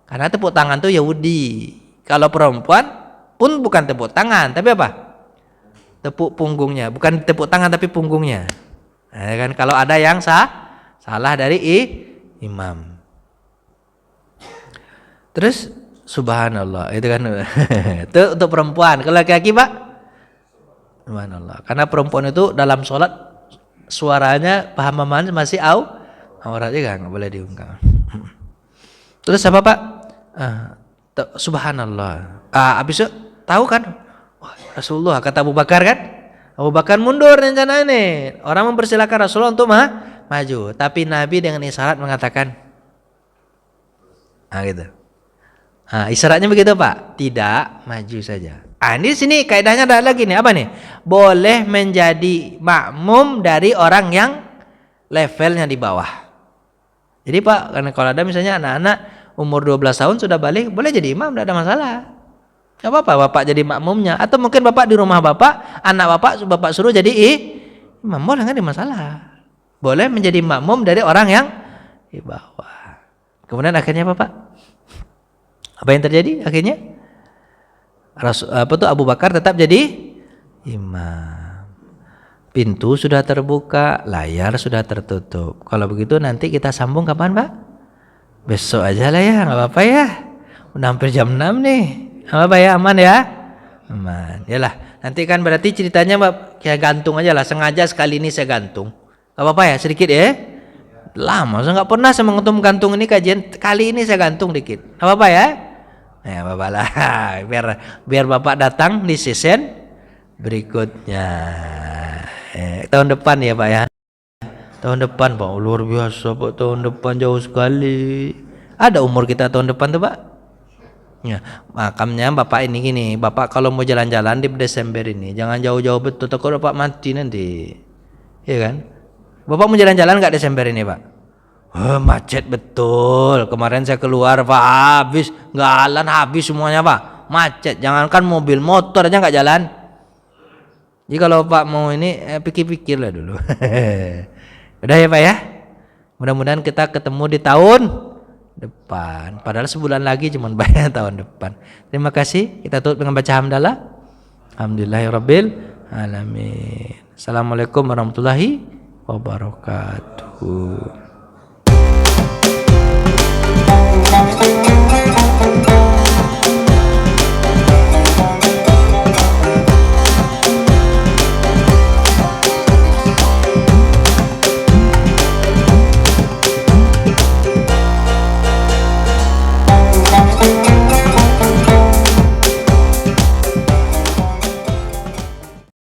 Karena tepuk tangan itu Yahudi. Kalau perempuan pun bukan tepuk tangan, tapi apa? Tepuk punggungnya, bukan tepuk tangan tapi punggungnya. Nah, kan kalau ada yang salah dari imam. Terus subhanallah itu kan itu untuk perempuan. Kalau laki-laki Pak, subhanallah. Karena perempuan itu dalam sholat suaranya pahaman masih aurat juga nggak boleh diungkap. Terus apa Pak? Subhanallah. Habis itu tahu kan? Wah, Rasulullah kata Abu Bakar kan? Abu Bakar mundur rencana ini. Orang mempersilahkan Rasulullah untuk maju, tapi Nabi dengan isyarat mengatakan, gitu. Isyaratnya begitu Pak, tidak maju saja. Ini sini kaidahnya ada lagi nih, apa nih? Boleh menjadi makmum dari orang yang levelnya di bawah. Jadi Pak, karena kalau ada misalnya anak-anak umur 12 tahun sudah balik, boleh jadi imam, tidak ada masalah. Gak apa-apa Bapak jadi makmumnya. Atau mungkin Bapak di rumah Bapak, anak Bapak suruh jadi imam, boleh, nggak ada masalah. Boleh menjadi makmum dari orang yang di bawah. Kemudian akhirnya Bapak, apa yang terjadi akhirnya? Abu Bakar tetap jadi imam. Pintu sudah terbuka, layar sudah tertutup. Kalau begitu nanti kita sambung kapan Pak? Besok aja lah ya, nggak apa-apa ya. Udah hampir jam 6 nih. Nggak apa-apa ya, aman ya? Aman. Yalah, nanti kan berarti ceritanya Mbak kayak gantung aja lah. Sengaja sekali ini saya gantung. Nggak apa-apa ya, sedikit ya. Lama, saya nggak pernah saya mengetum gantung ini kajian. Kali ini saya gantung dikit. Nggak apa-apa ya? Ya Bapak lah, biar Bapak datang di season berikutnya. Tahun depan ya Pak ya. Tahun depan Pak, luar biasa Pak, tahun depan jauh sekali. Ada umur kita tahun depan tuh Pak. Ya, makamnya Bapak ini gini, Bapak kalau mau jalan-jalan di Desember ini jangan jauh-jauh betul, takut Bapak mati nanti. Iya kan? Bapak mau jalan-jalan nggak Desember ini Pak? Macet betul. Kemarin saya keluar Pak, habis jalan habis semuanya Pak. Macet, jangankan mobil, motor aja nggak jalan. Jadi kalau Pak mau ini pikir-pikir lah dulu. Udah ya Pak ya. Mudah-mudahan kita ketemu di tahun depan. Padahal sebulan lagi cuman bayar tahun depan. Terima kasih. Kita tutup dengan baca hamdalah. Alhamdulillahirabbil alamin. Assalamualaikum warahmatullahi wabarakatuh.